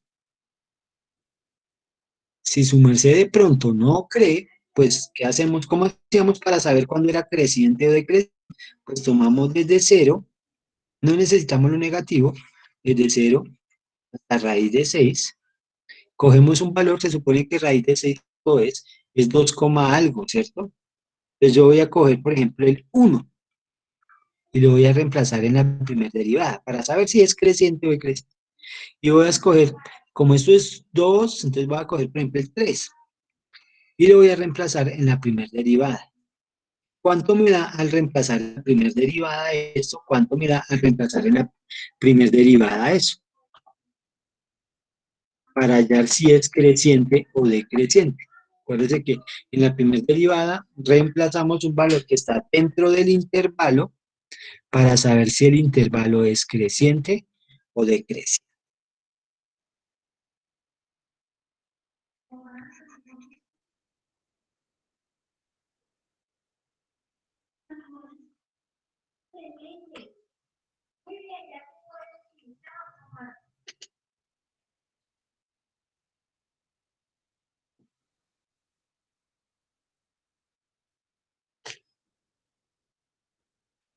Si su merced de pronto no cree, pues, ¿qué hacemos? ¿Cómo hacíamos para saber cuándo era creciente o decreciente? Pues tomamos desde 0, no necesitamos lo negativo, desde 0 hasta raíz de 6, cogemos un valor, se supone que raíz de 6 es 2, algo, ¿cierto? Entonces yo voy a coger, por ejemplo, el 1 y lo voy a reemplazar en la primera derivada para saber si es creciente o decreciente. Y voy a escoger, como esto es 2, entonces voy a coger, por ejemplo, el 3 y lo voy a reemplazar en la primera derivada. ¿Cuánto me da al reemplazar la primera derivada de esto? ¿Cuánto me da al reemplazar en la primera derivada eso? Para hallar si es creciente o decreciente. Acuérdense que en la primera derivada reemplazamos un valor que está dentro del intervalo para saber si el intervalo es creciente o decreciente.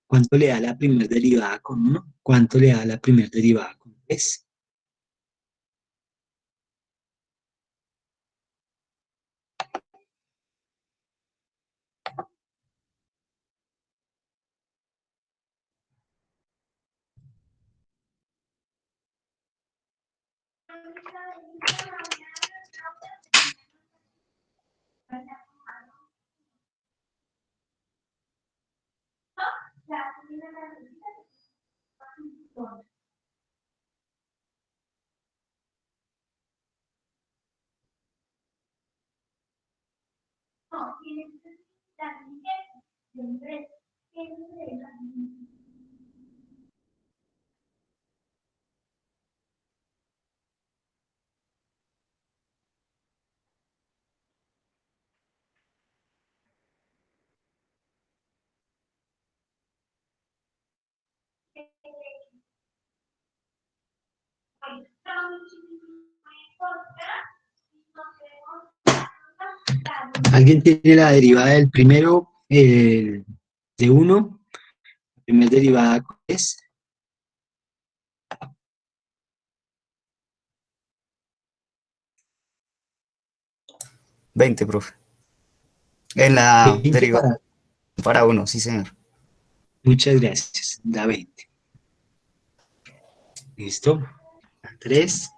¿Cuánto le da la primera derivada con 1? ¿Cuánto le da la primera derivada con 3? ¿Alguien tiene la derivada del primero, de 1? La primera derivada es 20, profe. En la 20 derivada para 1, sí, señor. Muchas gracias, da 20. ¿Listo? 3.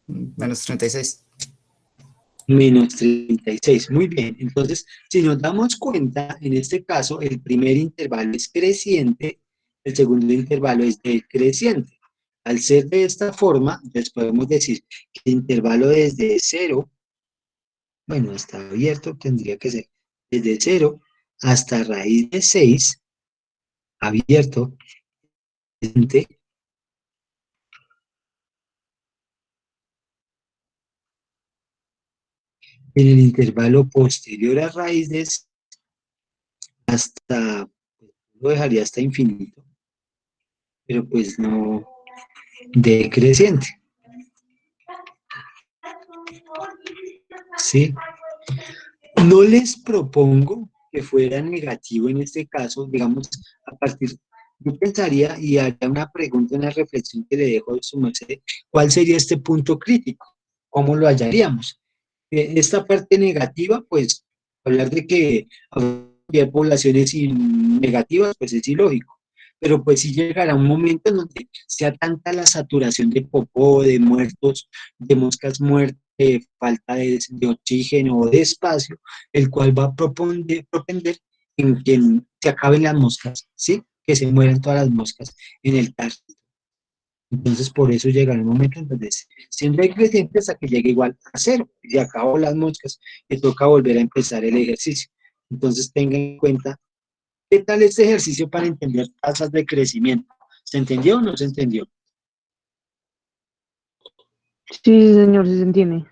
Menos 36. Menos 36. Muy bien. Entonces, si nos damos cuenta, en este caso, el primer intervalo es creciente, el segundo intervalo es decreciente. Al ser de esta forma, les podemos decir que el intervalo desde 0, bueno, está abierto, tendría que ser desde 0 hasta raíz de 6, abierto, en el intervalo posterior a raíz de 6 hasta, lo dejaría hasta infinito, pero pues no decreciente, ¿sí? No les propongo que fuera negativo en este caso, digamos, a partir, yo pensaría y haría una pregunta, una reflexión que le dejo a su merced, ¿cuál sería este punto crítico? ¿Cómo lo hallaríamos? Esta parte negativa, pues, hablar de que había poblaciones negativas, pues es ilógico, pero pues sí llegará un momento en donde sea tanta la saturación de popó, de muertos, de moscas muertas, de falta de oxígeno o de espacio, el cual va a propender en que se acaben las moscas, ¿sí? Que se mueran todas las moscas en el tarro. Entonces, por eso llegará el momento en donde siempre hay creciente hasta que llegue igual a 0, y acabó las moscas, y toca volver a empezar el ejercicio. Entonces, tengan en cuenta, ¿qué tal este ejercicio para entender tasas de crecimiento? ¿Se entendió o no se entendió? Sí, señor, sí se entiende.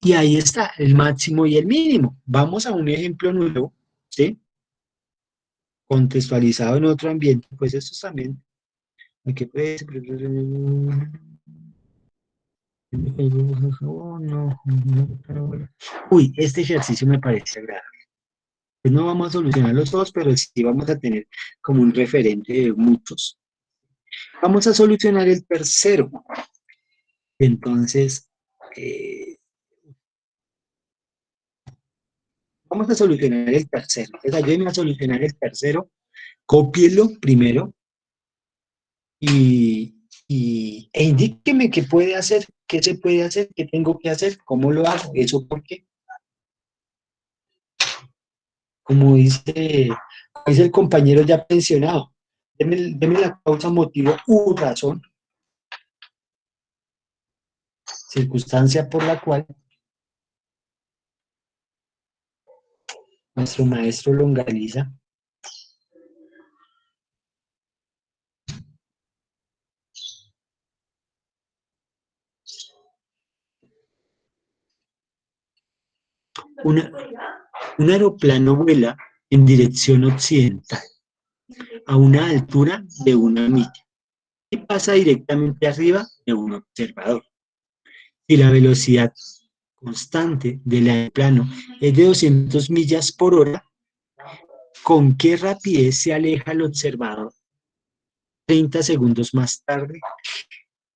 Y ahí está, el máximo y el mínimo. Vamos a un ejemplo nuevo, ¿sí? Contextualizado en otro ambiente, pues esto también. Aquí puede ser. Oh, no, uy, este ejercicio me parece agradable. Pues no vamos a solucionar los dos, pero sí vamos a tener como un referente de muchos. Vamos a solucionar el tercero. Entonces, eh, vamos a solucionar el tercero. Entonces, ayúdenme a solucionar el tercero. Cópielo primero e indíqueme qué puede hacer, qué se puede hacer, qué tengo que hacer, cómo lo hago, eso porque, como dice el compañero ya pensionado, deme la causa, motivo u razón, circunstancia por la cual nuestro maestro Longaniza una- un aeroplano vuela en dirección occidental a una altura de 1 milla y pasa directamente arriba de un observador. Si la velocidad constante del aeroplano es de 200 millas por hora, ¿con qué rapidez se aleja el observador 30 segundos más tarde?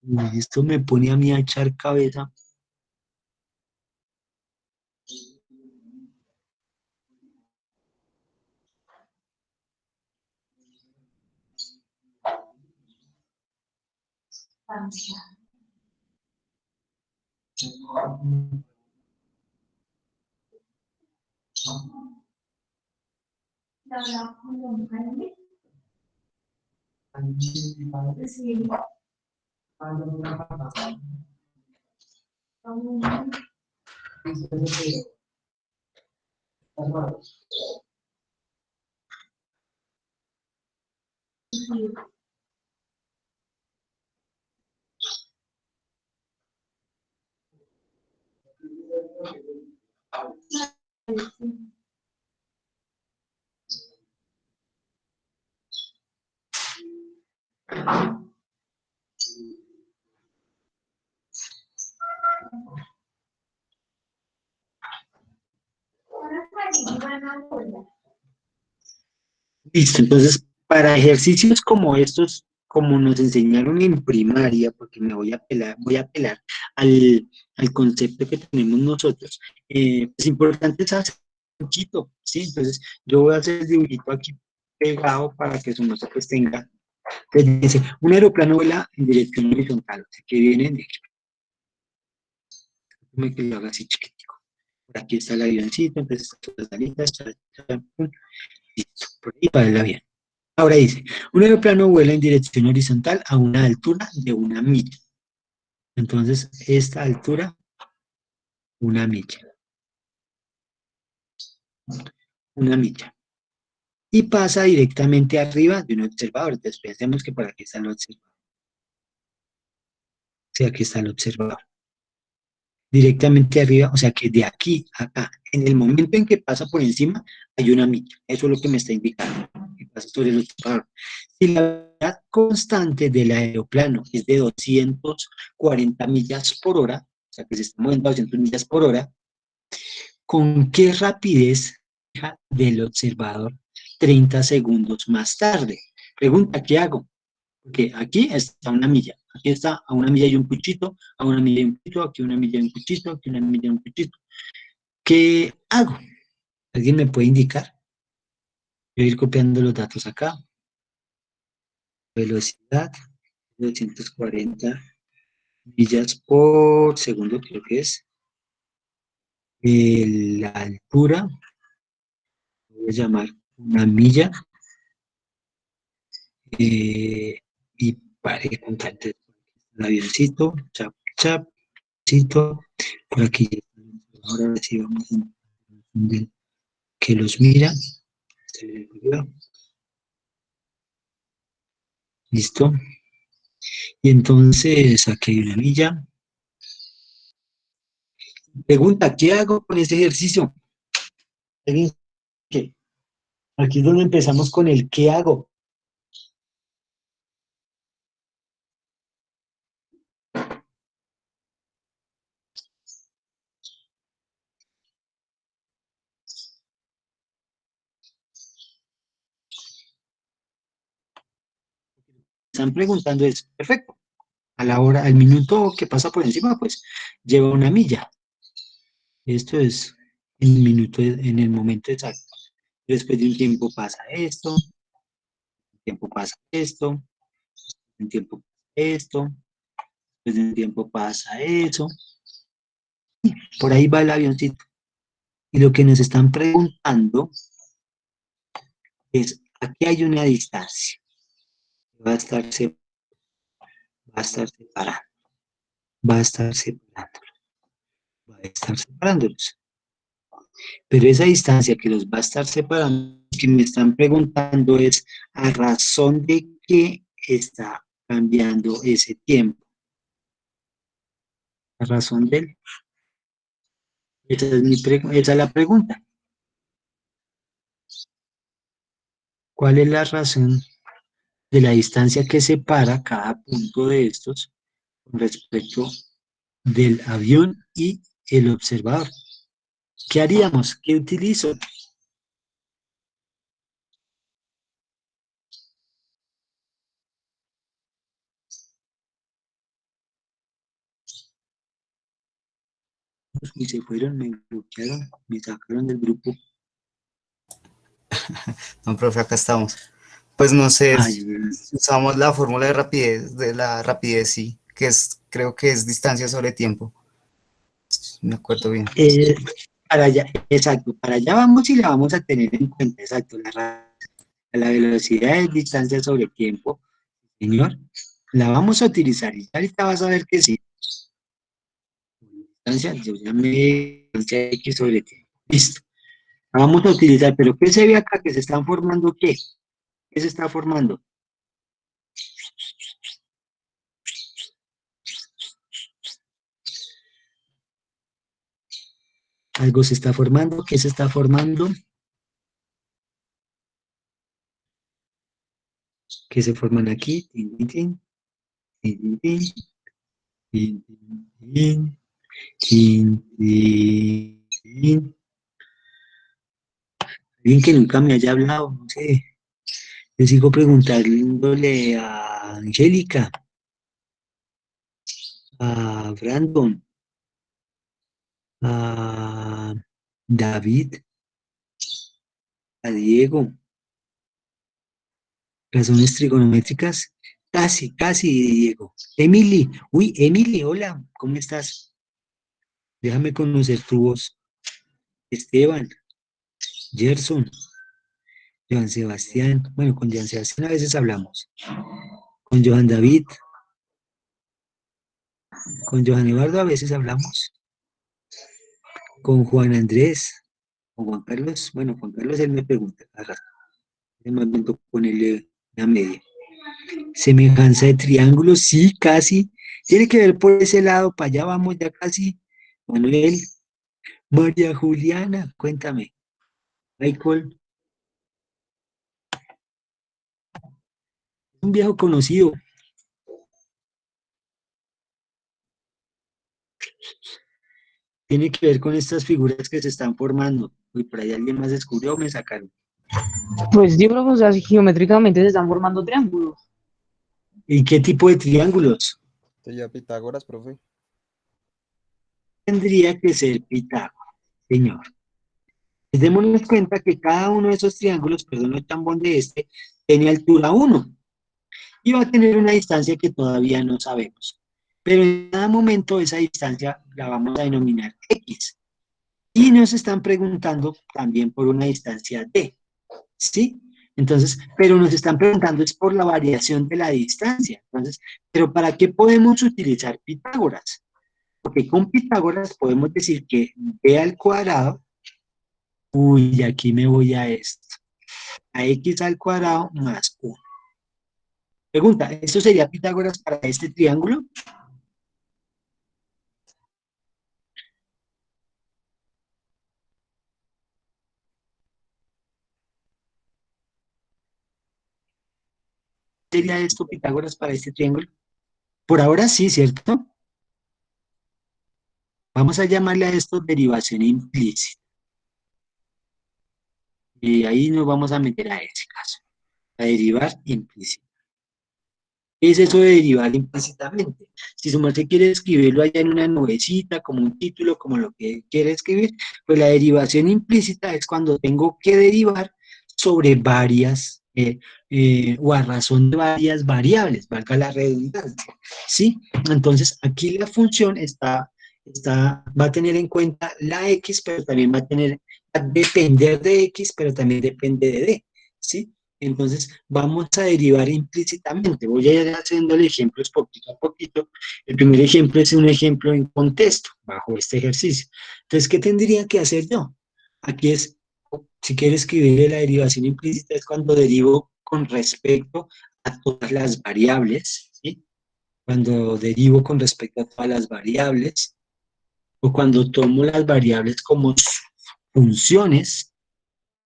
Uy, esto me pone a mí a echar cabeza. Listo, entonces, para ejercicios como estos, como nos enseñaron en primaria, porque voy a apelar al concepto que tenemos nosotros, es importante es hacer un poquito, ¿sí? Entonces, yo voy a hacer el dibujito aquí pegado para que su maestro pues tenga, entonces dice, un aeroplano vuela en dirección horizontal, o sea, que viene de aquí, que lo haga así chiquitico. Por aquí está el avioncito, entonces estas las alitas, listo, por ahí va el avión. Ahora dice, un aeroplano vuela en dirección horizontal a una altura de 1 milla. Entonces, esta altura, 1 milla. 1 milla. Y pasa directamente arriba de un observador. Entonces, pensemos que por aquí está el observador. Sí, aquí está el observador. Directamente arriba, o sea que de aquí a acá, en el momento en que pasa por encima, hay 1 milla. Eso es lo que me está indicando. Que pasa sobre el observador. Si la velocidad constante del aeroplano es de 240 millas por hora, o sea que se está moviendo a 200 millas por hora, ¿con qué rapidez deja del observador 30 segundos más tarde? Pregunta, ¿qué hago? Porque aquí está 1 milla, aquí está a 1 milla y un cuchito, a 1 milla y un cuchito, aquí 1 milla y un cuchito, aquí 1 milla y un cuchito. ¿Qué hago? ¿Alguien me puede indicar? Voy a ir copiando los datos acá. Velocidad, 240 millas por segundo, creo que es. La altura, voy a llamar 1 milla. Y paré con el avioncito, chap, chap, chito, por aquí. Ahora sí vamos a entender que los mira. Se le ocurrió. Listo. Y entonces aquí hay 1 milla. Pregunta, ¿qué hago con ese ejercicio? ¿Alguien qué? Aquí es donde empezamos con el ¿qué hago? Están preguntando es, perfecto. a la hora, al minuto que pasa por encima, pues lleva una milla. Esto es en el minuto, en el momento exacto. Después de un tiempo pasa esto, un tiempo pasa esto, un tiempo pasa esto, después de un tiempo pasa eso. Por ahí va el avioncito. Y lo que nos están preguntando es, aquí hay una distancia. Va a estar, va a estar separando, va a estar separando, va a estar separándolos. Pero esa distancia que los va a estar separando, que me están preguntando es a razón de qué está cambiando ese tiempo. A razón de él. Esa es la pregunta. ¿Cuál es la razón de la distancia que separa cada punto de estos con respecto del avión y el observador? ¿Qué haríamos? ¿Qué utilizo? Y se fueron, me bloquearon, me sacaron del grupo. No, profe, acá estamos. Pues no sé, Ay, usamos la fórmula de la rapidez, sí, que es, creo que es distancia sobre tiempo. Me acuerdo bien. eh, para allá, exacto, para allá vamos y la vamos a tener en cuenta, exacto. La velocidad es distancia sobre tiempo, señor. La vamos a utilizar y ahorita vas a ver que sí. Distancia, yo llamé distancia X sobre tiempo. Listo. La vamos a utilizar, pero ¿qué se ve acá? ¿Que se están formando qué? ¿Qué se está formando? Algo se está formando. ¿Qué se está formando? ¿Qué se forman aquí? Tin, tin, tin, tin, tin, tin, tin, tin, tin, tin. Alguien que nunca me haya hablado, no sé. Yo sigo preguntándole a Angélica, a Brandon, a David, a Diego. Razones trigonométricas. Casi, casi, Diego. Emily, uy, Emily, hola, ¿cómo estás? Déjame conocer tu voz. Esteban, Gerson, Joan Sebastián. Bueno, con Joan Sebastián a veces hablamos. Con Johan David, con Johan Eduardo a veces hablamos. Con Juan Andrés, con Juan Carlos. Bueno, Juan Carlos él me pregunta. Más bien toco ponerle una media. Semejanza de triángulos, sí, casi. Tiene que ver por ese lado, para allá vamos ya casi. Manuel, María Juliana, cuéntame. Michael, un viejo conocido. Tiene que ver con estas figuras que se están formando. Uy, por ahí alguien más descubrió o me sacaron. Pues yo creo que, o sea, geométricamente se están formando triángulos. ¿Y qué tipo de triángulos? Sería Pitágoras, profe. Tendría que ser Pitágoras, señor. Pues démonos cuenta que cada uno de esos triángulos, perdón, el tambón de este, tiene altura 1 y va a tener una distancia que todavía no sabemos. Pero en cada momento esa distancia la vamos a denominar X. Y nos están preguntando también por una distancia D, ¿sí? Entonces, pero nos están preguntando es por la variación de la distancia. Entonces, ¿pero para qué podemos utilizar Pitágoras? Porque con Pitágoras podemos decir que B al cuadrado, uy, aquí me voy a esto, a X al cuadrado más 1. Pregunta, ¿esto sería Pitágoras para este triángulo? ¿Sería esto Pitágoras para este triángulo? Por ahora sí, ¿cierto? Vamos a llamarle a esto derivación implícita. Y ahí nos vamos a meter a ese caso, a derivar implícito. ¿Qué es eso de derivar implícitamente? Si su merced quiere escribirlo allá en una nubecita, como un título, como lo que quiere escribir, pues la derivación implícita es cuando tengo que derivar sobre varias, o a razón de varias variables, valga la redundancia, ¿sí? Entonces, aquí la función va a tener en cuenta la X, pero también va a depender de X, pero también depende de D, ¿sí? Entonces, vamos a derivar implícitamente. Voy a ir haciéndole ejemplos poquito a poquito. El primer ejemplo es un ejemplo en contexto, bajo este ejercicio. Entonces, ¿qué tendría que hacer yo? Aquí es, si quiero escribir la derivación implícita, es cuando derivo con respecto a todas las variables, ¿sí? Cuando derivo con respecto a todas las variables, o cuando tomo las variables como funciones,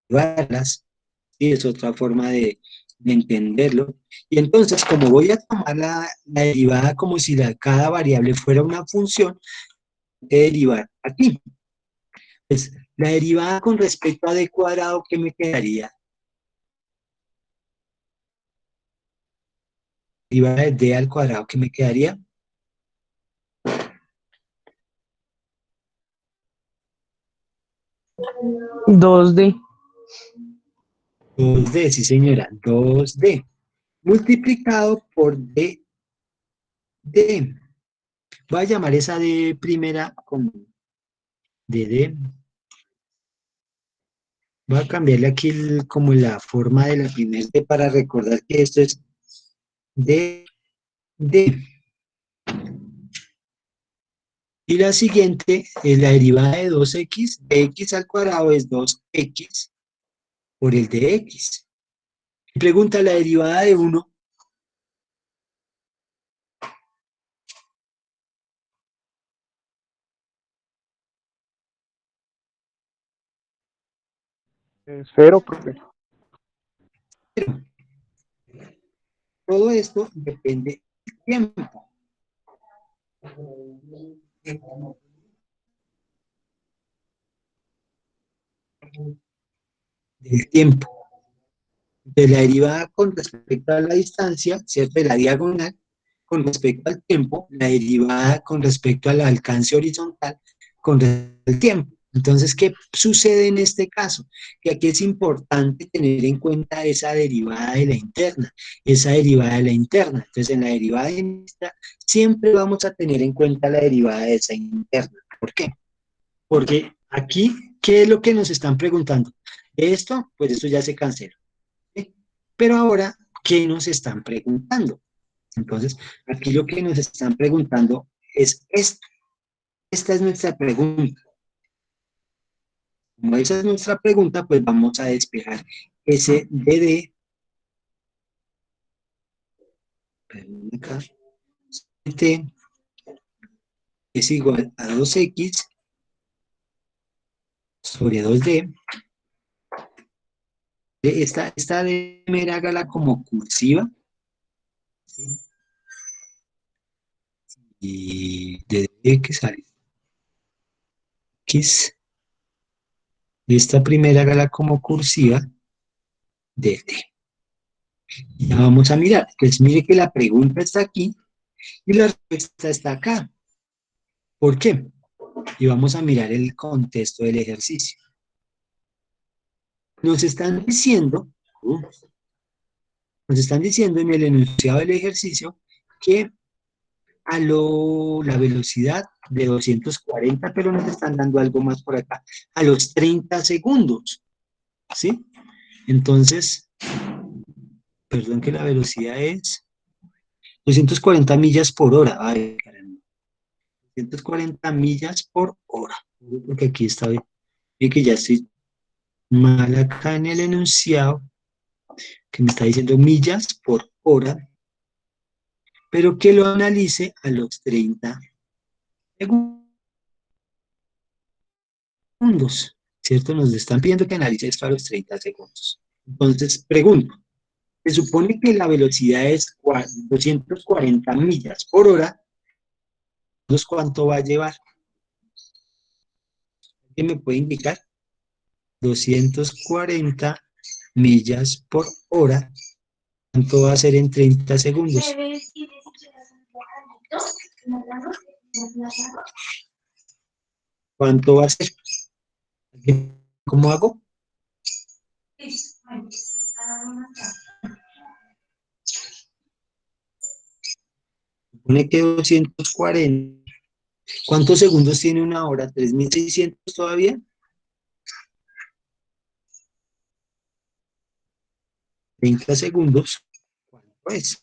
derivarlas, ¿sí? Es otra forma de entenderlo. Y entonces, como voy a tomar la derivada como si cada variable fuera una función, voy a derivar aquí. Pues, la derivada con respecto a d cuadrado, ¿qué me quedaría? Derivada de d al cuadrado, ¿qué me quedaría? 2D. 2D, sí señora, 2D. Multiplicado por d. Voy a llamar esa d primera como dd. Voy a cambiarle aquí como la forma de la primera d para recordar que esto es d. Y la siguiente es la derivada de 2x, de x al cuadrado es 2x por el de x. Y pregunta la derivada de 1. Es cero, profe. Todo esto depende del tiempo. Del tiempo. De la derivada con respecto a la distancia, ¿cierto? De la diagonal, con respecto al tiempo, la derivada con respecto al alcance horizontal, con respecto al tiempo. Entonces, ¿qué sucede en este caso? Que aquí es importante tener en cuenta esa derivada de la interna, esa derivada de la interna. Entonces, en la derivada interna, siempre vamos a tener en cuenta la derivada de esa interna. ¿Por qué? Porque aquí, ¿qué es lo que nos están preguntando? De esto, pues esto ya se canceló. ¿Sí? Pero ahora, ¿qué nos están preguntando? Entonces, aquí lo que nos están preguntando es esto. Esta es nuestra pregunta. Como esa es nuestra pregunta, pues vamos a despejar ese DD. Perdón, acá. T es igual a 2x sobre 2D. Esta D me hágala como cursiva. ¿Sí? Y de D que sale X. Esta primera hágala como cursiva de T. Ya vamos a mirar. Pues mire que la pregunta está aquí y la respuesta está acá. ¿Por qué? Y vamos a mirar el contexto del ejercicio. Nos están diciendo, en el enunciado del ejercicio que la velocidad de 240, pero nos están dando algo más por acá, a los 30 segundos, ¿sí? Entonces, perdón que la velocidad es 240 millas por hora. Ay, caramba. 240 millas por hora. Porque aquí está bien. Y que ya estoy mal acá en el enunciado, que me está diciendo millas por hora, pero que lo analice a los 30 segundos, ¿cierto? Nos están pidiendo que analice esto a los 30 segundos. Entonces, pregunto, se supone que la velocidad es 240 millas por hora, entonces, ¿cuánto va a llevar? ¿Qué me puede indicar? 240 millas por hora ¿Cuánto va a ser en 30 segundos? ¿Cuánto va a ser? ¿Cómo hago? Supone que 240. ¿Cuántos segundos tiene una hora? ¿3.600 todavía? 30 segundos. ¿Cuánto es?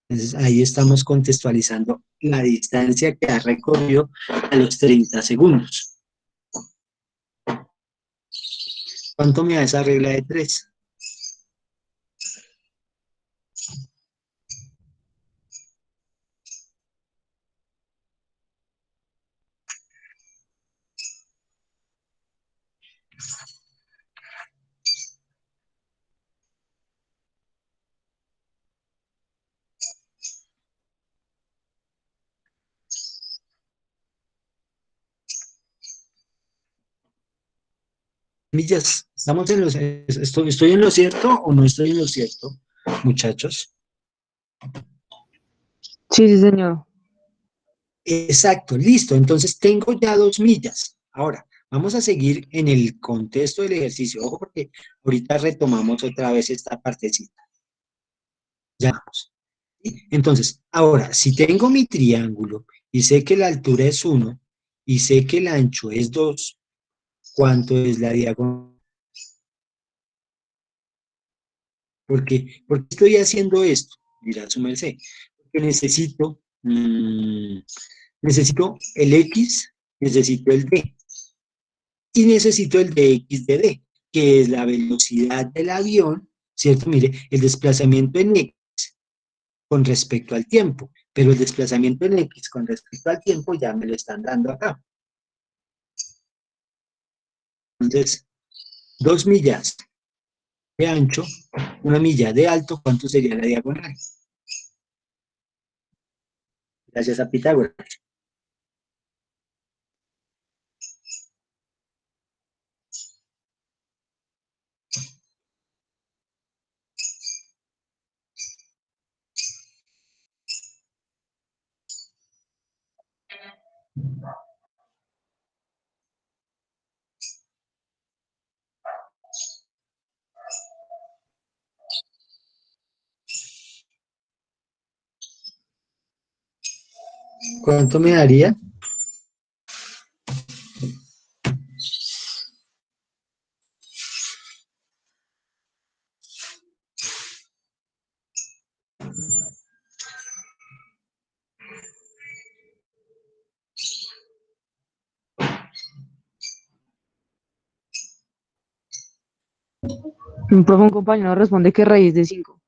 Entonces ahí estamos contextualizando la distancia que ha recorrido a los 30 segundos. ¿Cuánto me da esa regla de 3? Millas. ¿Estamos en los, estoy en lo cierto o no estoy en lo cierto, muchachos? Sí, sí, señor. Exacto, listo. Entonces tengo ya 2 millas. Ahora, vamos a seguir en el contexto del ejercicio. Ojo, porque ahorita retomamos otra vez esta partecita. Ya vamos. ¿Sí? Entonces, ahora, si tengo mi triángulo y sé que la altura es 1 y sé que el ancho es 2, ¿cuánto es la diagonal? ¿Por qué estoy haciendo esto? Dirá su merced. Porque necesito el X, necesito el D. Y necesito el dx de D, que es la velocidad del avión, ¿cierto? Mire, el desplazamiento en X con respecto al tiempo, pero el desplazamiento en X con respecto al tiempo ya me lo están dando acá. Entonces, 2 millas de ancho, 1 milla de alto, ¿cuánto sería la diagonal? Gracias a Pitágoras. ¿Cuánto me daría? Un compañero responde que raíz de 5.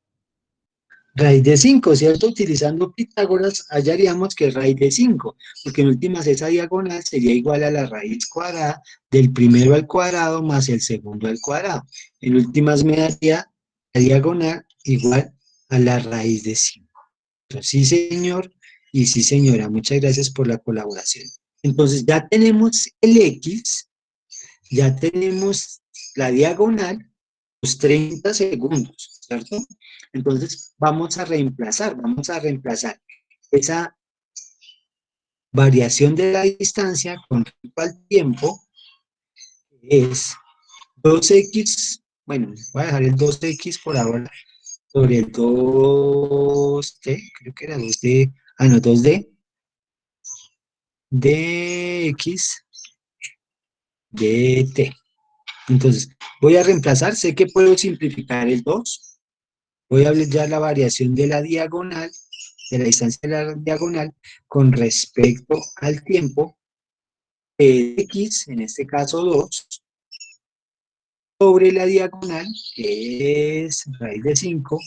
Raíz de 5, ¿cierto? Utilizando Pitágoras, hallaríamos que es raíz de 5, porque en últimas esa diagonal sería igual a la raíz cuadrada del primero al cuadrado más el segundo al cuadrado. En últimas me daría la diagonal igual a la raíz de 5. Sí, señor, y sí, señora, muchas gracias por la colaboración. Entonces ya tenemos el X, ya tenemos la diagonal, los 30 segundos, ¿cierto? Entonces vamos a reemplazar esa variación de la distancia con respecto al tiempo, que es 2x, bueno, voy a dejar el 2x por ahora, sobre el 2t, creo que era 2d, no, 2d, dx, dt. Entonces, voy a reemplazar, sé que puedo simplificar el 2, voy a hablar ya la variación de la diagonal, de la distancia de la diagonal con respecto al tiempo, x, en este caso 2, sobre la diagonal, que es raíz de 5.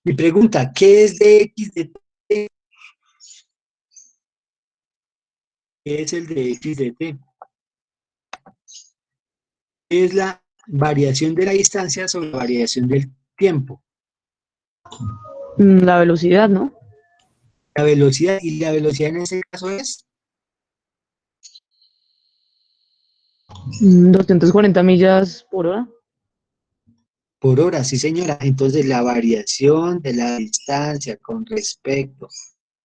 Mi pregunta, ¿qué es dx de t? ¿Qué es el dx de t? Es la variación de la distancia sobre la variación del tiempo. La velocidad, ¿no? La velocidad, y la velocidad en este caso es 240 millas por hora. Por hora, sí señora. Entonces la variación de la distancia con respecto,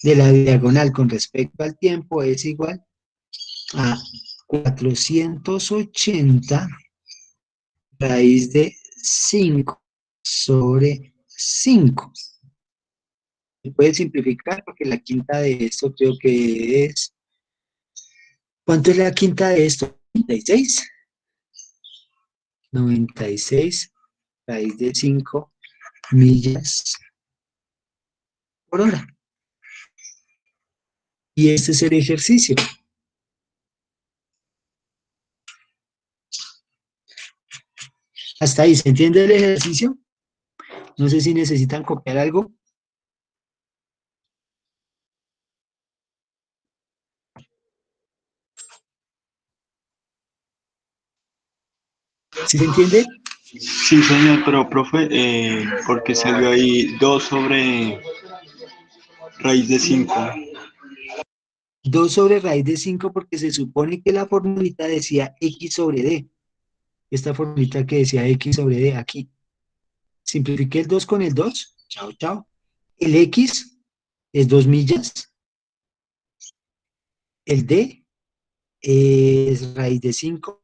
de la diagonal con respecto al tiempo es igual a 480 raíz de 5 sobre 5. Se puede simplificar porque la quinta de esto creo que es... ¿Cuánto es la quinta de esto? 96. 96 raíz de 5 millas por hora. Y este es el ejercicio. Hasta ahí, ¿se entiende el ejercicio? No sé si necesitan copiar algo. ¿Sí se entiende? Sí, señor, pero profe, ¿por qué salió ahí 2 sobre raíz de 5? 2 sobre raíz de 5 porque se supone que la formulita decía x sobre d. Esta formulita que decía x sobre d aquí. Simplifiqué el 2 con el 2. Chao, chao. El x es 2 millas. El d es raíz de 5,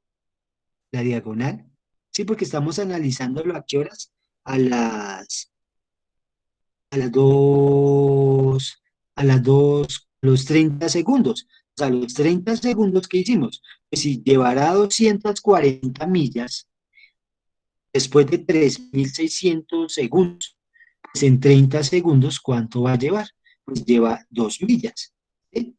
la diagonal. Sí, porque estamos analizándolo a qué horas. A las, a las 2, los 30 segundos. O sea, los 30 segundos que hicimos. Pues si llevará 240 millas, después de 3.600 segundos, pues en 30 segundos, ¿cuánto va a llevar? Pues lleva 2 millas. ¿Sí?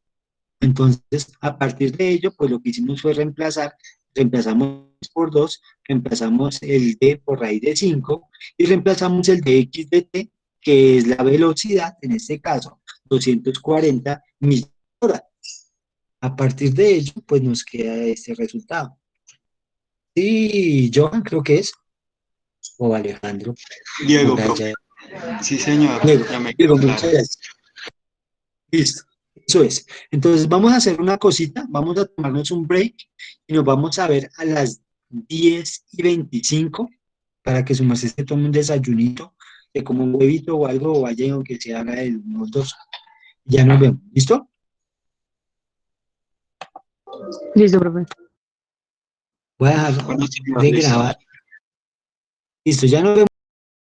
Entonces, a partir de ello, pues lo que hicimos fue reemplazamos por 2, reemplazamos el d por raíz de 5 y reemplazamos el de x de t, que es la velocidad, en este caso, 240 millas por hora. A partir de ello, pues nos queda este resultado. Sí, Johan creo que es, o Alejandro, Diego, por profe. allá. Sí, señor, Diego, ya me quedó Diego, claro. muchas gracias. Listo, eso es. Entonces vamos a hacer una cosita, vamos a tomarnos un break y nos vamos a ver a las 10:25 para que su merced se tome un desayunito, que como un huevito o algo, o vaya aunque se haga el unos dos. Ya nos vemos, ¿listo? Listo, profe. Voy a dejar Bueno, señor, de listo. grabar. Listo, ya nos vemos.